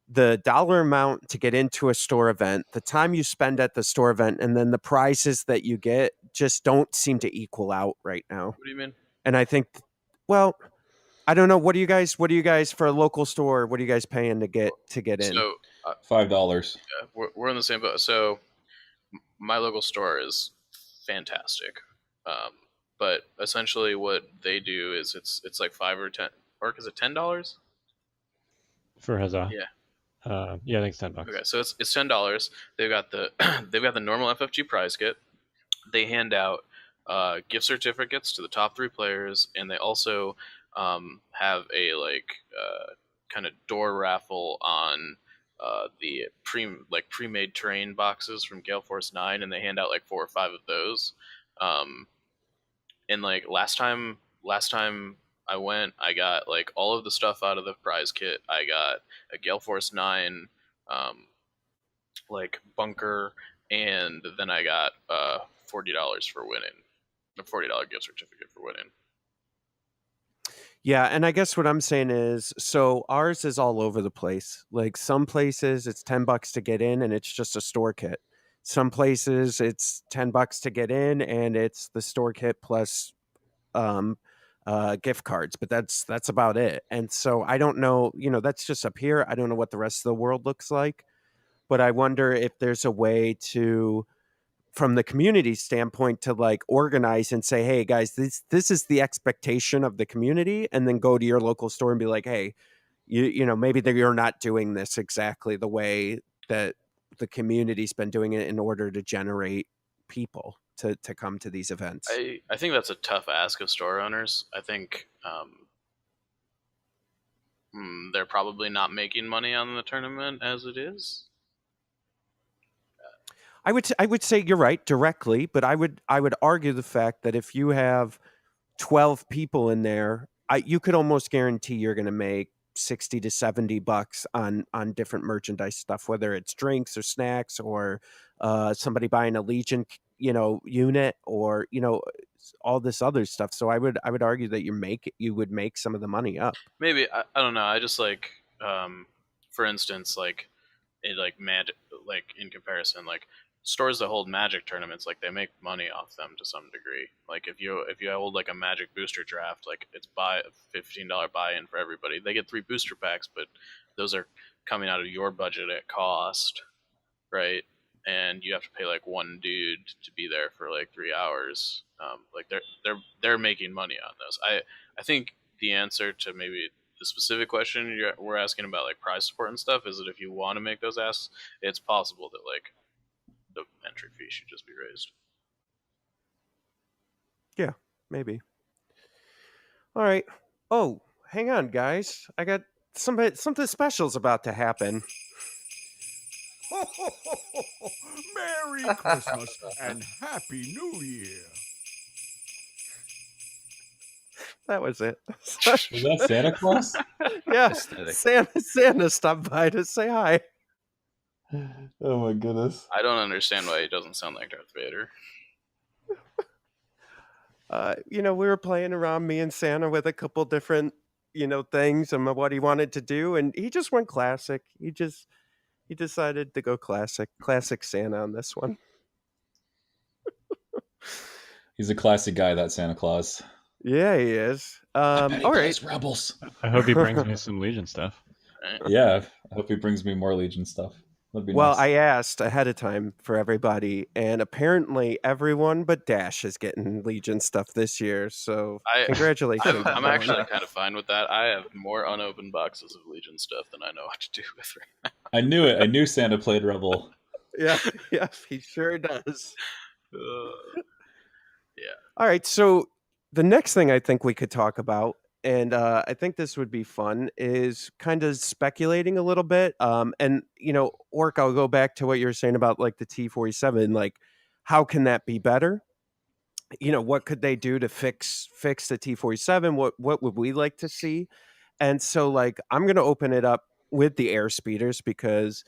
the dollar amount to get into a store event, the time you spend at the store event and then the prizes that you get just don't seem to equal out right now. What do you mean? And I think well, I don't know. What do you guys for a local store? What are you guys paying to get in? So $5. we're in the same boat. So my local store is fantastic, um, but essentially what they do is it's like 5 or 10. Or is it $10? For Huzzah. Yeah. Yeah, I think it's $10. Okay, so it's $10. They've got the they've got the normal FFG prize kit. They hand out gift certificates to the top 3 players, and they also have a kind of door raffle on the pre-made terrain boxes from Gale Force 9, and they hand out like 4 or 5 of those. Um, and like last time I went, I got like all of the stuff out of the prize kit. I got a Gale Force 9 um, like bunker, and then I got $40 for winning, a $40 gift certificate for winning. Yeah, and I guess what I'm saying is, so ours is all over the place. Like some places it's $10 to get in and it's just a store kit. Some places it's $10 to get in and it's the store kit plus um gift cards, but that's about it. And so I don't know, that's just up here. I don't know what the rest of the world looks like, but I wonder if there's a way to, from the community standpoint, to like organize and say, hey guys, this is the expectation of the community, and then go to your local store and be like, hey, maybe that you're not doing this exactly the way that the community's been doing it in order to generate people to come to these events. I think that's a tough ask of store owners. I think they're probably not making money on the tournament as it is. I would say you're right directly, but I would argue the fact that if you have 12 people in there, you could almost guarantee you're going to make 60 to 70 bucks on different merchandise stuff, whether it's drinks or snacks, or somebody buying a Legion unit, or all this other stuff. So I would argue that you would make some of the money up. Maybe I don't know. I just like, for instance, like magic, like in comparison, like stores that hold Magic tournaments, like they make money off them to some degree. Like if you hold like a Magic booster draft, like it's $15 buy-in for everybody. They get 3 booster packs, but those are coming out of your budget at cost, right? And you have to pay like one dude to be there for like 3 hours. Like they're making money on those. I think the answer to maybe the specific question we're asking about like prize support and stuff is that if you want to make those asks, it's possible that like the entry fee should just be raised. Yeah, maybe. All right. Oh, hang on, guys. I got something special's about to happen. Merry Christmas and Happy New Year. That was it. Was that Santa Claus? Yeah, Aesthetic. Santa stopped by to say hi. Oh my goodness. I don't understand why he doesn't sound like Darth Vader. We were playing around, me and Santa, with a couple different, things and what he wanted to do, and he just went classic. He decided to go classic Santa on this one. He's a classic guy, that Santa Claus. Yeah, he is. I bet he All plays right. Rebels. I hope he brings me some Legion stuff. Right? Yeah, I hope he brings me more Legion stuff. That'd be Well, nice. I asked ahead of time for everybody, and apparently everyone but Dash is getting Legion stuff this year. So congratulations. I'm actually kind of fine with that. I have more unopened boxes of Legion stuff than I know what to do with right now. I knew it. I knew Santa played Rebel. Yeah, he sure does. Yeah. All right, so the next thing I think we could talk about, and I think this would be fun, is kind of speculating a little bit. And Orc, I'll go back to what you were saying about like the T-47. Like, how can that be better? What could they do to fix the T-47? What would we like to see? And so, like, I'm going to open it up with the air speeders because,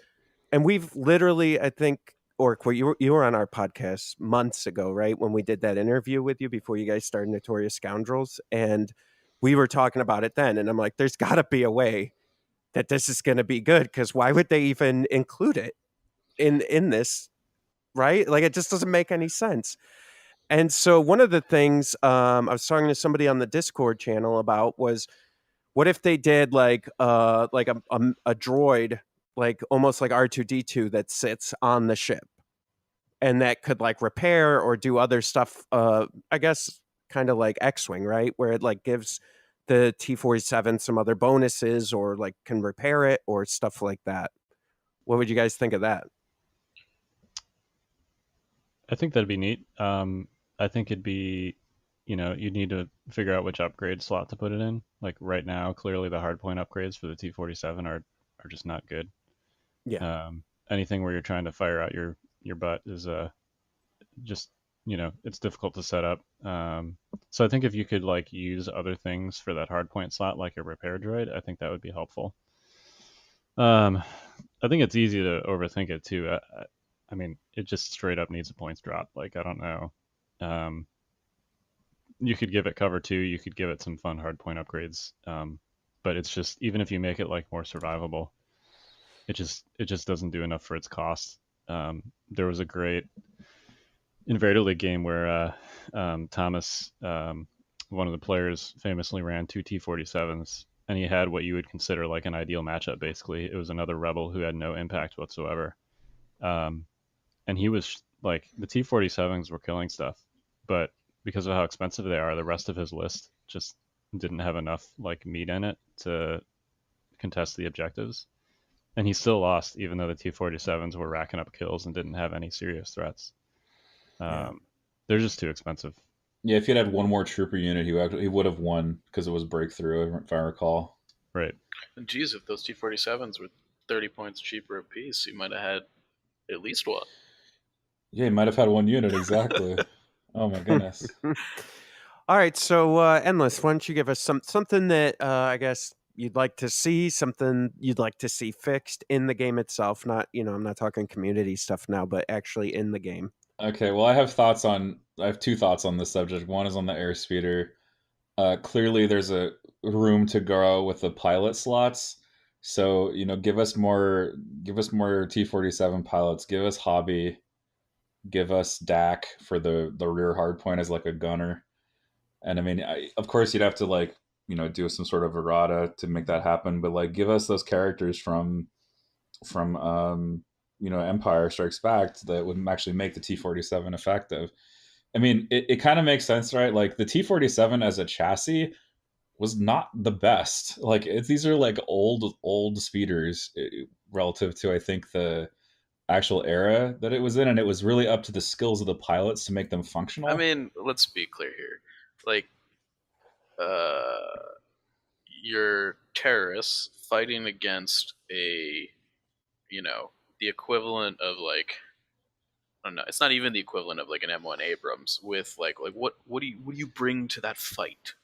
and we've literally, I think, Orc, you were on our podcast months ago, right? When we did that interview with you before you guys started Notorious Scoundrels, and we were talking about it then. And I'm like, there's got to be a way that this is going to be good, because why would they even include it in this, right? Like, it just doesn't make any sense. And so one of the things I was talking to somebody on the Discord channel about was, what if they did like a droid, like almost like R2D2, that sits on the ship and that could like repair or do other stuff, I guess kind of like X-Wing, right? Where it like gives the T-47 some other bonuses, or like can repair it or stuff like that. What would you guys think of that? I think that'd be neat. I think it'd be, you'd need to figure out which upgrade slot to put it in. Like right now, clearly the hardpoint upgrades for the T-47 are just not good. Yeah. Anything where you're trying to fire out your butt is just, it's difficult to set up. So I think if you could like use other things for that hardpoint slot, like a repair droid, I think that would be helpful. I think it's easy to overthink it too. I mean, it just straight up needs a points drop. Like, I don't know. You could give it cover 2, you could give it some fun hardpoint upgrades. But it's just, even if you make it like more survivable, it just doesn't do enough for its cost. There was a great Invader League game where Thomas one of the players famously ran two T-47s, and he had what you would consider like an ideal matchup. Basically, it was another rebel who had no impact whatsoever, and he was like the T-47s were killing stuff, but because of how expensive they are, the rest of his list just didn't have enough like meat in it to contest the objectives. And he still lost, even though the T-47s were racking up kills and didn't have any serious threats. They're just too expensive. Yeah, if he had one more trooper unit, he would have won because it was breakthrough, if I recall. Right. And geez, if those T-47s were 30 points cheaper a piece, you might have had at least one. Yeah, he might have had one unit, exactly. Oh my goodness. All right, so Endless, why don't you give us something that I guess you'd like to see, something you'd like to see fixed in the game itself? Not, I'm not talking community stuff now, but actually in the game. Okay, well, I have two thoughts on this subject. One is on the airspeeder. Clearly, there's a room to grow with the pilot slots. So give us more T-47 pilots. Give us Hobby. Give us Dak for the rear hardpoint as like a gunner. And I mean, of course, you'd have to do some sort of errata to make that happen. But like, give us those characters from Empire Strikes Back that would actually make the T-47 effective. I mean, it kind of makes sense, right? Like the T-47 as a chassis was not the best. Like these are like old speeders relative to I think the actual era that it was in, and it was really up to the skills of the pilots to make them functional. I mean, let's be clear here. Like, you're terrorists fighting against the equivalent of like, I don't know. It's not even the equivalent of like an M1 Abrams with like what do you bring to that fight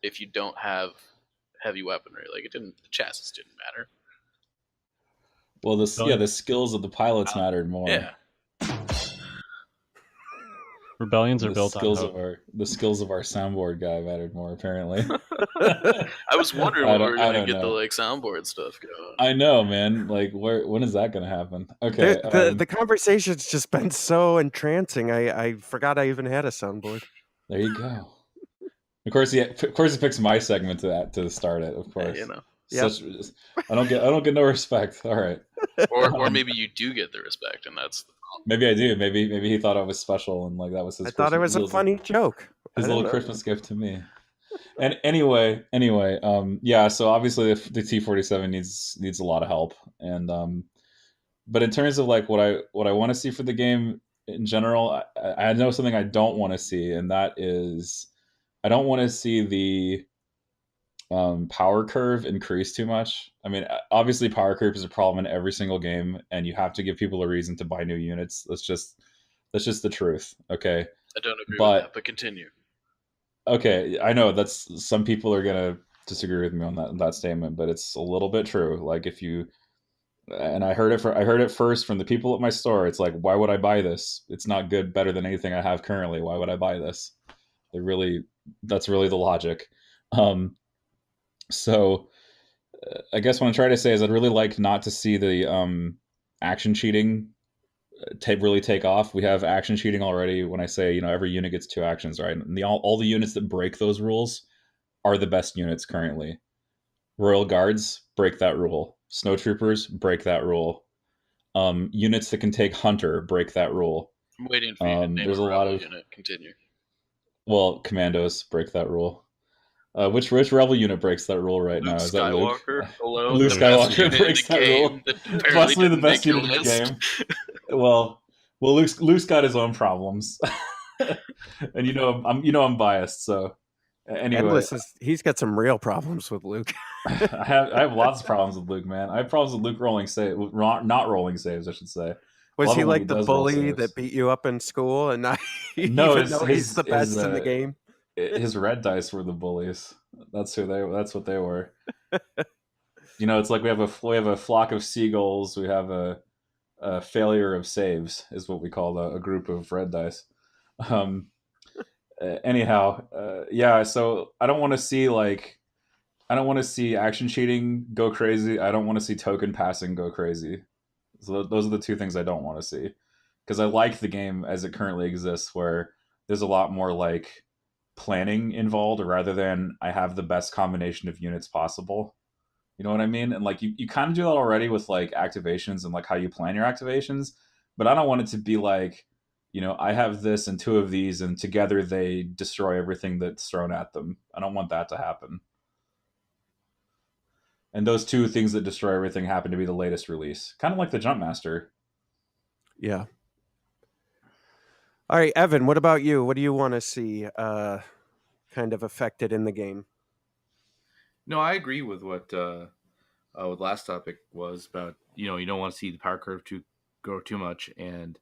if you don't have heavy weaponry? Like the chassis didn't matter. Well, the skills of the pilots mattered more. Yeah. Rebellions are built on hope. The skills of our soundboard guy mattered more, apparently. I was wondering when we were going to get the soundboard stuff going. I know, man. Like, when is that going to happen? Okay. The conversation's just been so entrancing. I forgot I even had a soundboard. There you go. Of course, he picks my segment to start it. Of course, I don't get no respect. All right. Or maybe you do get the respect, and that's the problem. Maybe I do. Maybe he thought I was special, and like that was his. I thought it was a funny joke. His little Christmas gift to me. And anyway, yeah. So obviously the T-47 needs a lot of help, and but in terms of like what I want to see for the game in general, I know something I don't want to see, and that is I don't want to see the power curve increase too much. I mean, obviously power curve is a problem in every single game, and you have to give people a reason to buy new units. That's just the truth. Okay. I don't agree with that, but continue. Okay, I know that's some people are gonna disagree with me on that statement, but it's a little bit true. Like if you and I heard it first from the people at my store. It's like, why would I buy this? It's not good, better than anything I have currently. Why would I buy this? That's really the logic. So I guess what I'm trying to say is I'd really like not to see the action cheating really take off. We have action cheating already. When I say every unit gets 2 actions, right? And all the units that break those rules are the best units currently. Royal Guards break that rule. Snowtroopers break that rule. Units that can take Hunter break that rule. I'm waiting for you to name there's a lot of unit. Continue. Well, Commandos break that rule. Which Rebel unit breaks that rule right now? Is that Luke? Alone, Luke Skywalker breaks that rule. Possibly the best unit in the game. Well, Luke's got his own problems, and I'm biased. So anyway, he's got some real problems with Luke. I have lots of problems with Luke, man. I have problems with Luke not rolling saves, I should say. Was he like the bully that beat you up in school, and not he's the best in the game? His red dice were the bullies. That's what they were. It's like we have a flock of seagulls. We have a failure of saves is what we call a group of red dice. Anyhow, yeah. So I don't want to see action cheating go crazy. I don't want to see token passing go crazy. So those are the two things I don't want to see, because I like the game as it currently exists, where there's a lot more like planning involved rather than I have the best combination of units possible. You know what I mean? And like you kind of do that already with like activations and like how you plan your activations, but I don't want it to be like, I have this and two of these and together they destroy everything that's thrown at them. I don't want that to happen. And those two things that destroy everything happen to be the latest release. Kind of like the Jumpmaster. Yeah. All right, Evan, what about you? What do you want to see kind of affected in the game? No, I agree with last topic was about you don't want to see the power curve to grow too much, and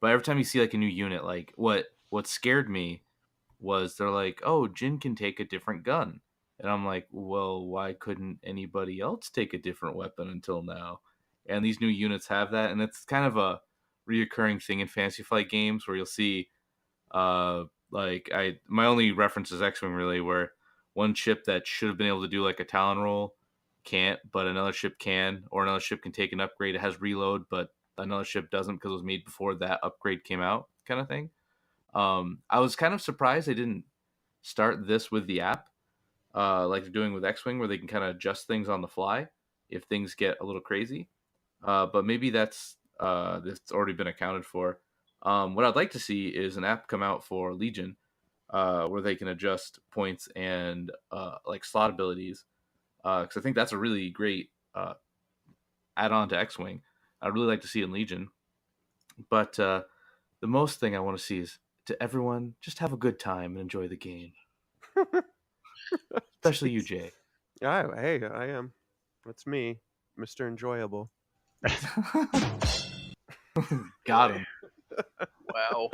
but every time you see like a new unit, like what scared me was they're like, oh, Jin can take a different gun, and I'm like, well, why couldn't anybody else take a different weapon until now? And these new units have that, and it's kind of a reoccurring thing in Fantasy Flight games where you'll see like my only reference is X-Wing really, where one ship that should have been able to do like a Talon roll can't, but another ship can, or another ship can take an upgrade. It has reload, but another ship doesn't because it was made before that upgrade came out, kind of thing. I was kind of surprised they didn't start this with the app, like they're doing with X-Wing, where they can kind of adjust things on the fly if things get a little crazy. But maybe that's already been accounted for. What I'd like to see is an app come out for Legion, where they can adjust points and like slot abilities, because I think that's a really great add-on to X-Wing. I'd really like to see in Legion. But the most thing I want to see is to everyone just have a good time and enjoy the game, especially you, Jay. Hey, I am. That's me, Mr. Enjoyable. Got him. Wow.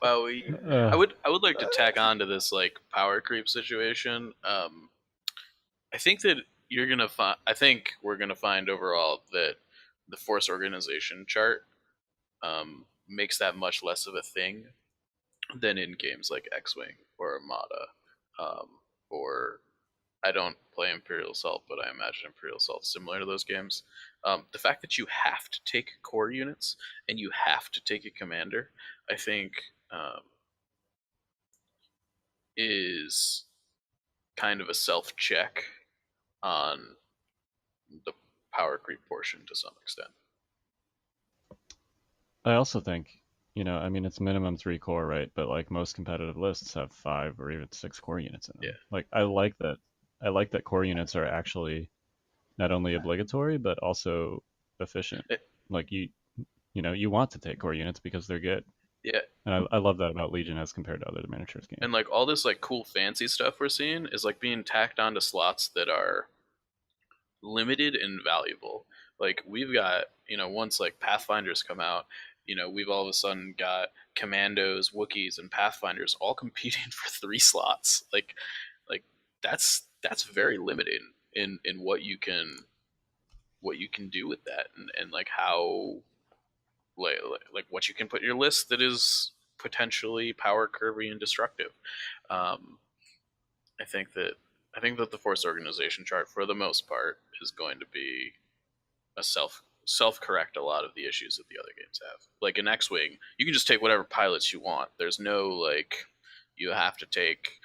Wow. I would like to tack on to this like power creep situation. I think that you're gonna find. I think we're gonna find overall that the force organization chart makes that much less of a thing than in games like X-Wing or Armada, or I don't play Imperial Assault, but I imagine Imperial Assault similar to those games. The fact that you have to take core units and you have to take a commander, I think, is kind of a self check on the power creep portion to some extent. I also think, I mean, it's minimum 3 core, right? But like most competitive lists have 5 or even 6 core units in them. Yeah. Like I like that. I like that core units are actually not only obligatory but also efficient. Like you want to take core units because they're good. Yeah. And I love that about Legion as compared to other miniatures games. And like all this like cool fancy stuff we're seeing is like being tacked onto slots that are limited and valuable. Like we've got, once like Pathfinders come out, we've all of a sudden got Commandos, Wookiees, and Pathfinders all competing for 3 slots. Like that's very limiting in what you can do with that, and like how like what you can put in your list that is potentially power curvy and destructive. Um, I think that the force organization chart for the most part is going to be a self correct a lot of the issues that the other games have. Like in X-Wing, you can just take whatever pilots you want. There's no like you have to take,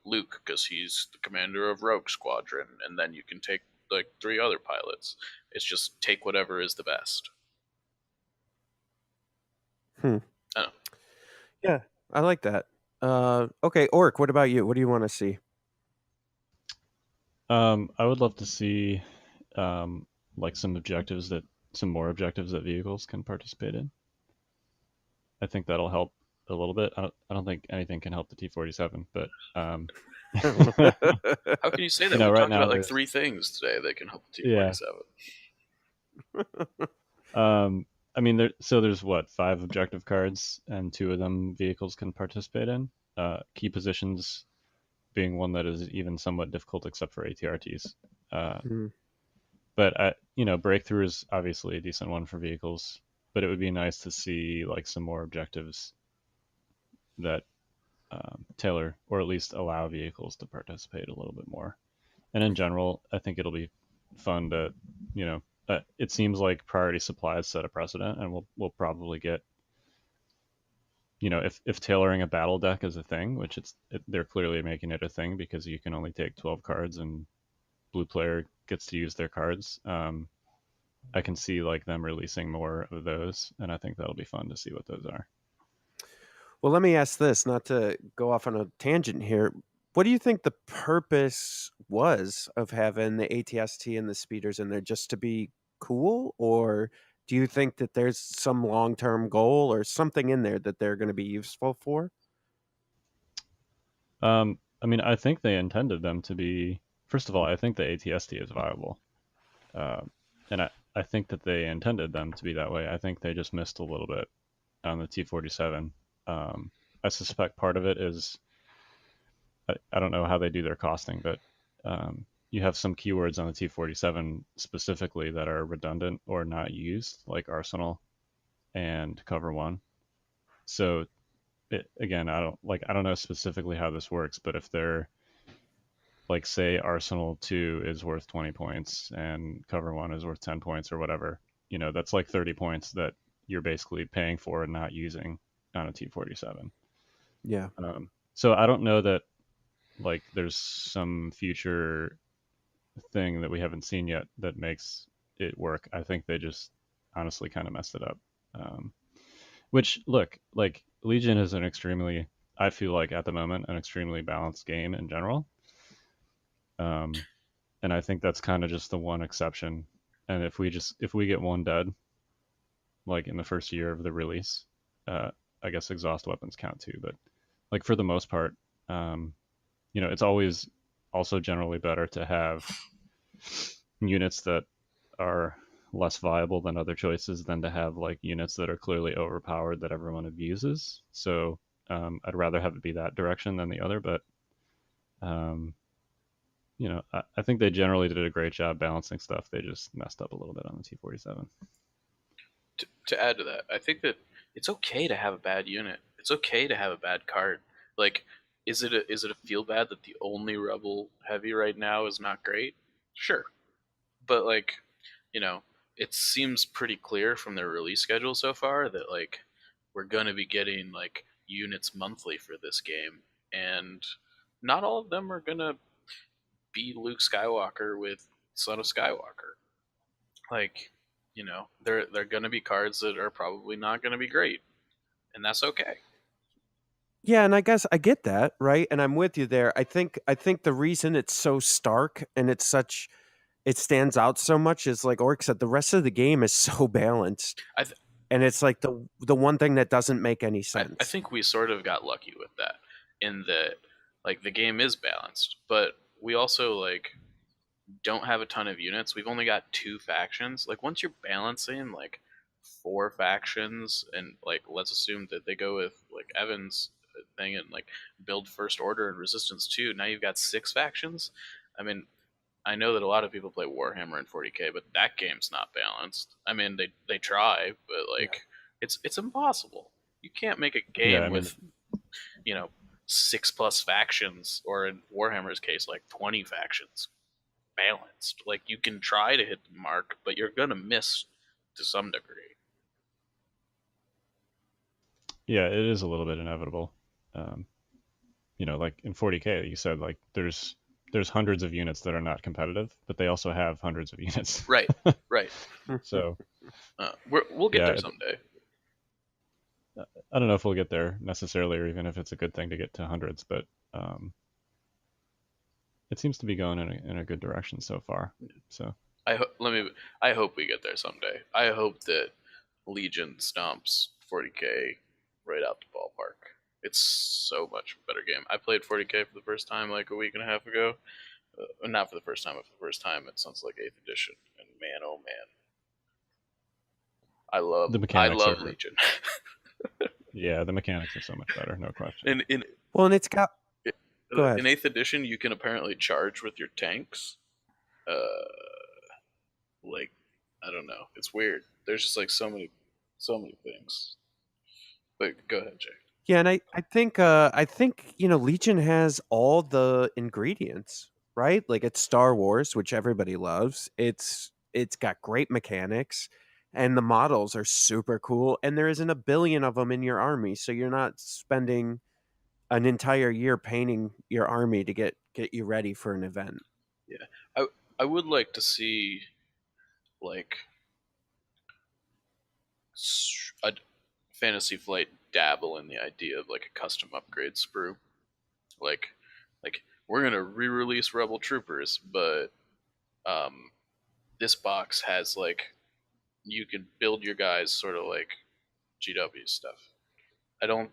Luke because he's the commander of Rogue Squadron, and then you can take like 3 other pilots. It's just take whatever is the best. Hmm. I don't know. Yeah, I like that. Okay, Orc, what about you? What do you want to see? I would love to see like some more objectives that vehicles can participate in. I think that'll help a little bit. I don't think anything can help the T-47, but How can you say that? We right talked now about like there's 3 things today that can help the Yeah. T-47. I mean, there's what 5 objective cards, and 2 of them vehicles can participate in. Key positions being one that is even somewhat difficult, except for ATRTs. But breakthrough is obviously a decent one for vehicles. But it would be nice to see like some more objectives that tailor or at least allow vehicles to participate a little bit more. And in general, I think it'll be fun to, it seems like priority supplies set a precedent, and we'll probably get if tailoring a battle deck is a thing, which they're clearly making it a thing because you can only take 12 cards and blue player gets to use their cards. I can see like them releasing more of those, and I think that'll be fun to see what those are. Well, let me ask this, not to go off on a tangent here. What do you think the purpose was of having the ATST and the speeders in there? Just to be cool? Or do you think that there's some long term goal or something in there that they're going to be useful for? I mean, I think they intended them to be. First of all, I think the ATST is viable, uh, and I think that they intended them to be that way. I think they just missed a little bit on the T47. I suspect part of it is I don't know how they do their costing, but you have some keywords on the T47 specifically that are redundant or not used, like Arsenal and Cover One. So again, I don't know specifically how this works, but if they're like say Arsenal 2 is worth 20 points and Cover 1 is worth 10 points or whatever, that's like 30 points that you're basically paying for and not using on a T47. Yeah. So I don't know that like there's some future thing that we haven't seen yet that makes it work. I think they just honestly kind of messed it up. Which look, like Legion is I feel like at the moment an extremely balanced game in general. And I think that's kind of just the one exception. And if we get one dead, like in the first year of the release, I guess exhaust weapons count too. But like for the most part, it's always also generally better to have units that are less viable than other choices than to have like units that are clearly overpowered that everyone abuses. So I'd rather have it be that direction than the other. But I think they generally did a great job balancing stuff. They just messed up a little bit on the T47. To add to that, I think that it's okay to have a bad unit. It's okay to have a bad card. Like, is it a feel bad that the only rebel heavy right now is not great? Sure, but like, you know, it seems pretty clear from their release schedule so far that like we're gonna be getting like units monthly for this game, and not all of them are gonna be Luke Skywalker with Son of Skywalker. Like, they're gonna be cards that are probably not gonna be great, and that's okay. Yeah, and I guess I get that, right? And I'm with you there. I think the reason it's so stark and it stands out so much is like Orc said, the rest of the game is so balanced. I th- And it's like the one thing that doesn't make any I sense. think we sort of got lucky with that, in that like the game is balanced, but we also like don't have a ton of units. We've only got 2 factions. Like once you're balancing like 4 factions, and like let's assume that they go with like Evan's thing and like build First Order and Resistance 2, now you've got 6 factions. I mean, I know that a lot of people play Warhammer in 40k, but that game's not balanced. I mean, they try, but like it's impossible. You can't make a Yeah, game I mean, with 6+ factions, or in Warhammer's case, like 20 factions balanced. Like you can try to hit the mark, but you're gonna miss to some degree. yeah, it is a little bit inevitable. Um, like in 40k, you said like there's hundreds of units that are not competitive, but they also have hundreds of units. Right, right. So We'll get yeah, there someday. I don't know if we'll get there necessarily, or even if it's a good thing to get to hundreds, but it seems to be going in a good direction so far. So I hope we get there someday. I hope that Legion stomps 40k right out the ballpark. It's so much better game. I played 40k for the first time like a week and a half ago. Not for the first time, but for the first time it sounds like 8th edition. And man, oh man, the I mechanics love are Legion. yeah, the mechanics are so much better, no question. in Well, and it's got go ahead. in 8th edition, you can apparently charge with your tanks. Like, I don't know. It's weird. There's just like so many things. But go ahead, Jay. Yeah, and I think Legion has all the ingredients, right? Like it's Star Wars, which everybody loves. It's got great mechanics. and the models are super cool, and there isn't a billion of them in your army, so you're not spending an entire year painting your army to get you ready for an event. Yeah, I would like to see like a Fantasy Flight dabble in the idea of like a custom upgrade sprue. Like we're gonna re-release Rebel Troopers, but um, this box has like you can build your guys sort of like GW stuff. I don't.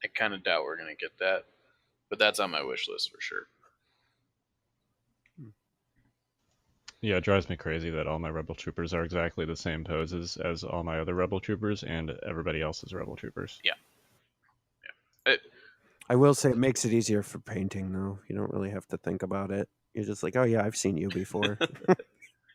I kind of doubt we're gonna get that, but that's on my wish list for sure. Yeah, it drives me crazy that all my Rebel Troopers are exactly the same poses as all my other Rebel Troopers and everybody else's Rebel Troopers. Yeah. It, I will say it makes it easier for painting, though. You don't really have to think about it. You're just like, oh yeah, I've seen you before.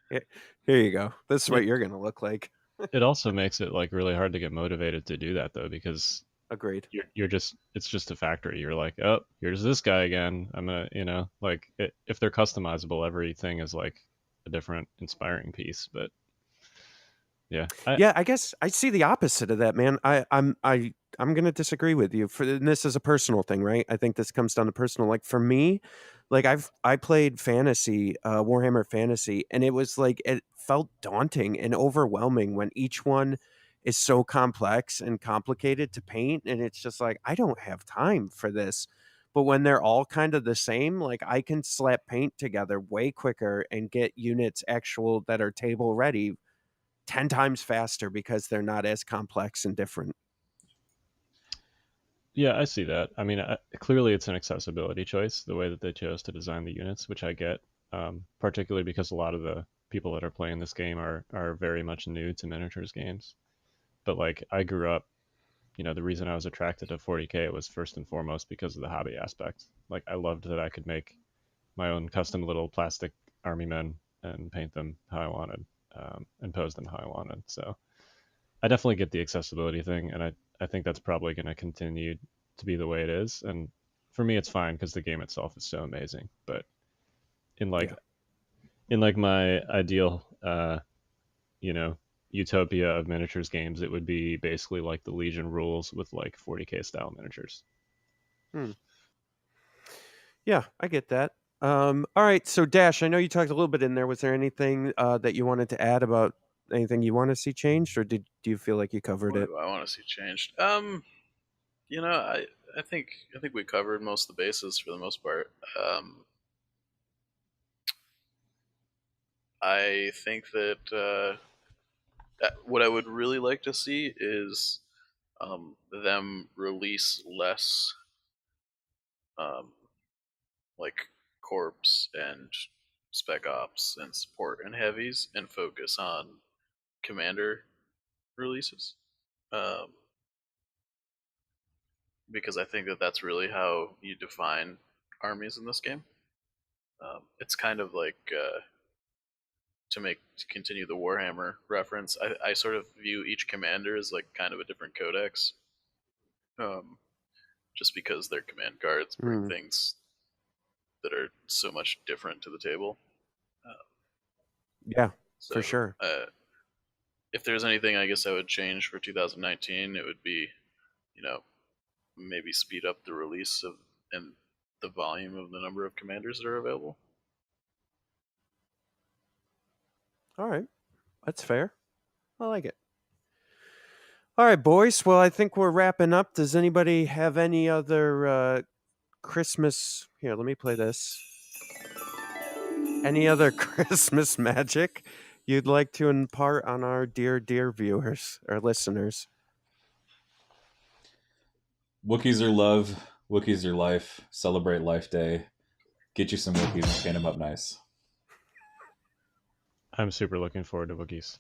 Here you go. This is what you're gonna look like. It also makes it like really hard to get motivated to do that though, because Agreed. you're just it's just a factory. You're like, oh, here's this guy again. I'm gonna, like if they're customizable, everything is like a different inspiring piece. But yeah, Yeah, I guess I see the opposite of that, man. I'm gonna disagree with you. And this is a personal thing, right? I think this comes down to personal. Like for me, like I played fantasy, Warhammer Fantasy, and it was like it felt daunting and overwhelming when each one is so complex and complicated to paint, and it's just like I don't have time for this. But when they're all kind of the same, like I can slap paint together way quicker and get units actual that are table ready 10 times faster because they're not as complex and different. yeah, I see that. I mean, clearly it's an accessibility choice, the way that they chose to design the units, which I get, particularly because a lot of the people that are playing this game are very much new to miniatures games. But like, I grew up, the reason I was attracted to 40K was first and foremost because of the hobby aspect. Like, I loved that I could make my own custom little plastic army men and paint them how I wanted, and pose them how I wanted. So I definitely get the accessibility thing, and I think that's probably going to continue to be the way it is. And for me, it's fine because the game itself is so amazing. But in like Yeah. in like my ideal, you know, utopia of miniatures games, it would be basically like the Legion rules with like 40K style miniatures. Yeah, I get that. All right, so Dash, I know you talked a little bit in there. Was there anything that you wanted to add about anything you want to see changed, or do you feel like you covered what it? do I want to see changed? I think we covered most of the bases for the most part. I think that what I would really like to see is them release less um, like corps and spec ops and support and heavies and focus on commander releases. Um, because I think that that's really how you define armies in this game. It's kind of like to continue the Warhammer reference. I sort of view each commander as like kind of a different codex, um, just because their command cards bring Hmm. things that are so much different to the table. Uh, Yeah, so for sure. if there's anything I guess I would change for 2019, it would be, you know, maybe speed up the release of and the volume of the number of commanders that are available. All right, that's fair. I like it. All right, boys. Well, I think we're wrapping up. Does anybody have any other Christmas? Here, let me play this. Any other Christmas magic you'd like to impart on our dear viewers or listeners? Wookiees are love. Wookiees are life. Celebrate Life Day. Get you some Wookiees and paint them up nice. I'm super looking forward to Wookiees.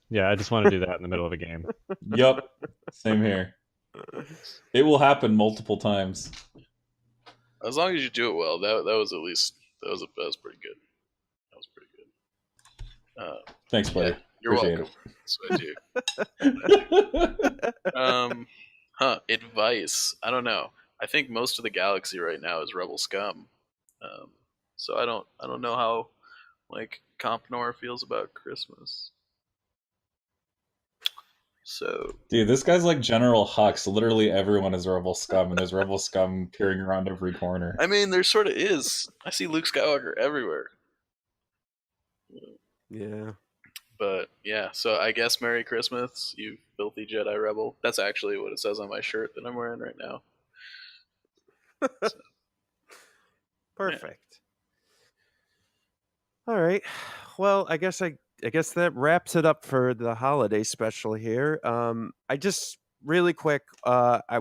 Yeah, I just want to do that in the middle of a game. Yup. Same here. It will happen multiple times. As long as you do it well, that was at least that was pretty good. That was pretty good. Thanks, buddy. Yeah, you're Appreciate welcome. it. Advice. I don't know. I think most of the galaxy right now is rebel scum. So I don't know how like Compnor feels about Christmas. So Dude, this guy's like General Hux. Literally everyone is Rebel Scum, and there's Rebel Scum peering around every corner. I mean, there sort of is. I see Luke Skywalker everywhere. Yeah. But yeah, so I guess Merry Christmas, you filthy Jedi rebel. That's actually what it says on my shirt that I'm wearing right now. So, Perfect. All right. Well, I guess that wraps it up for the holiday special here. I just really quick,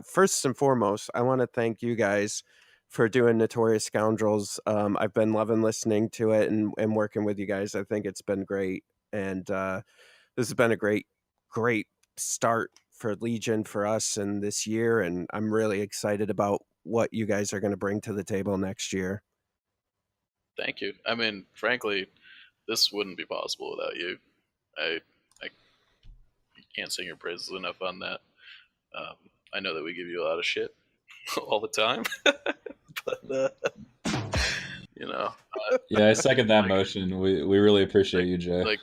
first and foremost, I want to thank you guys for doing Notorious Scoundrels. I've been loving listening to it and working with you guys. I think it's been great, and this has been a great start for Legion for us and this year. And I'm really excited about what you guys are going to bring to the table next year. thank you. I mean, frankly, this wouldn't be possible without you. I can't sing your praises enough on that. I know that we give you a lot of shit all the time, but you know, Yeah, I second that motion. We really appreciate you, Jay. like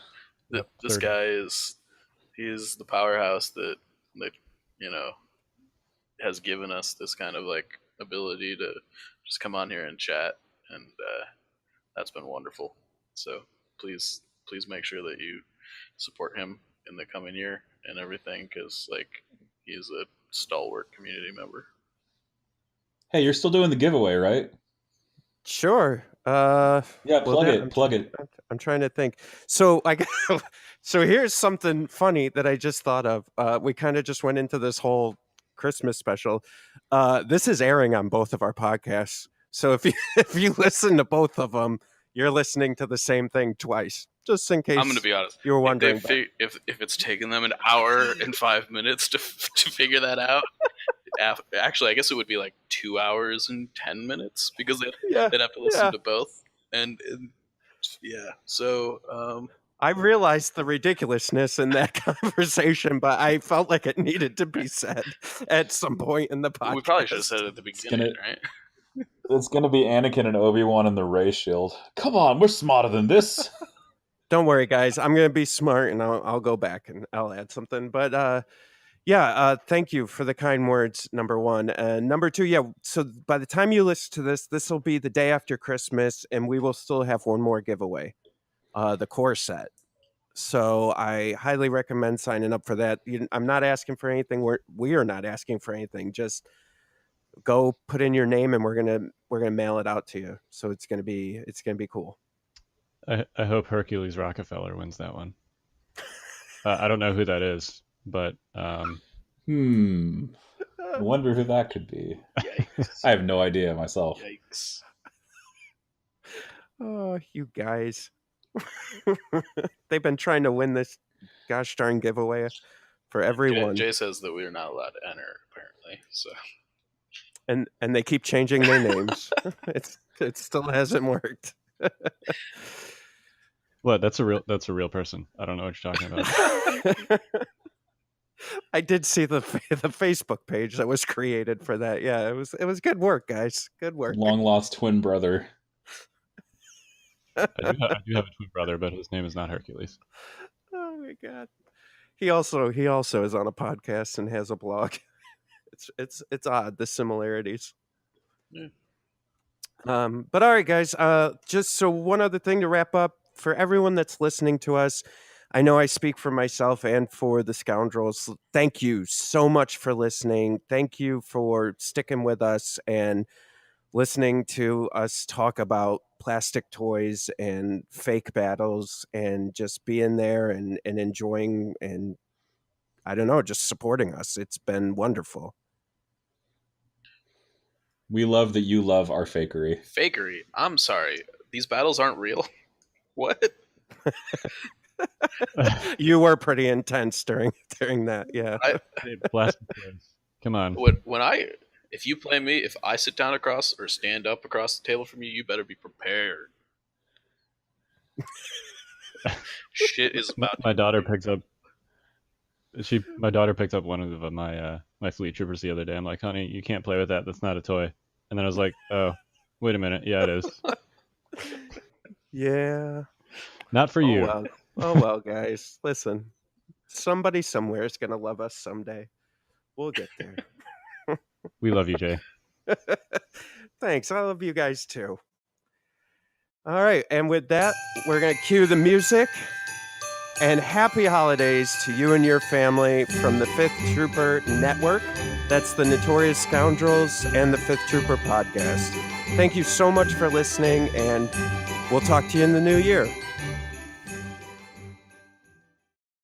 this guy is the powerhouse that you know has given us this kind of like ability to just come on here and chat, and that's been wonderful. So please make sure that you support him in the coming year and everything, because like he's a stalwart community member. Hey, you're still doing the giveaway, right? Sure. Yeah, plug it. I'm, Plug it. I'm trying to think. So so here's something funny that I just thought of. We kind of just went into this whole Christmas special. This is airing on both of our podcasts. So if you if you listen to both of them, you're listening to the same thing twice. Just in case I'm going to be honest. you were wondering. If it's taken them an hour and 5 minutes to figure that out, actually, I guess it would be like 2 hours and 10 minutes because they'd have to listen to both. And yeah, so I realized the ridiculousness in that conversation, but I felt like it needed to be said at some point in the podcast. We probably should have said it at the beginning, right? It's gonna be Anakin and Obi-Wan and the Ray shield. Come on, we're smarter than this. Don't worry, guys. I'm gonna be smart, and I'll go back and I'll add something. But thank you for the kind words. Number one, and number two, yeah. So by the time you listen to this will be the day after Christmas, and we will still have one more giveaway, the core set. So I highly recommend signing up for that. I'm not asking for anything. We are not asking for anything. Just go put in your name, and we're gonna mail it out to you. So it's gonna be cool. I hope Hercules Rockefeller wins that one. I don't know who that is, but I wonder who that could be. I have no idea myself. Yikes. Oh, you guys. They've been trying to win this gosh darn giveaway for everyone. Jay says that we are not allowed to enter, apparently. So, and they keep changing their names. It still hasn't worked. What? That's a real person. I don't know what you're talking about. I did see the Facebook page that was created for that. Yeah, it was good work, guys. Good work. Long lost twin brother. I do have a twin brother, but his name is not Hercules. Oh my god. He also is on a podcast and has a blog. It's odd, the similarities. Yeah. But all right, guys. Just so one other thing to wrap up for everyone that's listening to us. I know I speak for myself and for the Scoundrels. Thank you so much for listening. Thank you for sticking with us and listening to us talk about plastic toys and fake battles and just being there and enjoying and I don't know, just supporting us. It's been wonderful. We love that you love our fakery. Fakery. I'm sorry. These battles aren't real. What? You were pretty intense during that. Yeah. Plastic toys. Come on. If you play me, if I sit down across or stand up across the table from you, you better be prepared. Shit is about. My daughter picked up. My daughter picked up one of my fleet troopers the other day. I'm like, honey, you can't play with that. That's not a toy. And then I was like, oh, wait a minute. Yeah, it is. Yeah. Not for Oh you. well. Oh well, guys. Listen, somebody somewhere is gonna love us someday. We'll get there. We love you, Jay. Thanks. I love you guys too. All right, and with that, we're gonna cue the music. And happy holidays to you and your family from the Fifth Trooper Network. That's the Notorious Scoundrels and the Fifth Trooper podcast. Thank you so much for listening, and we'll talk to you in the new year.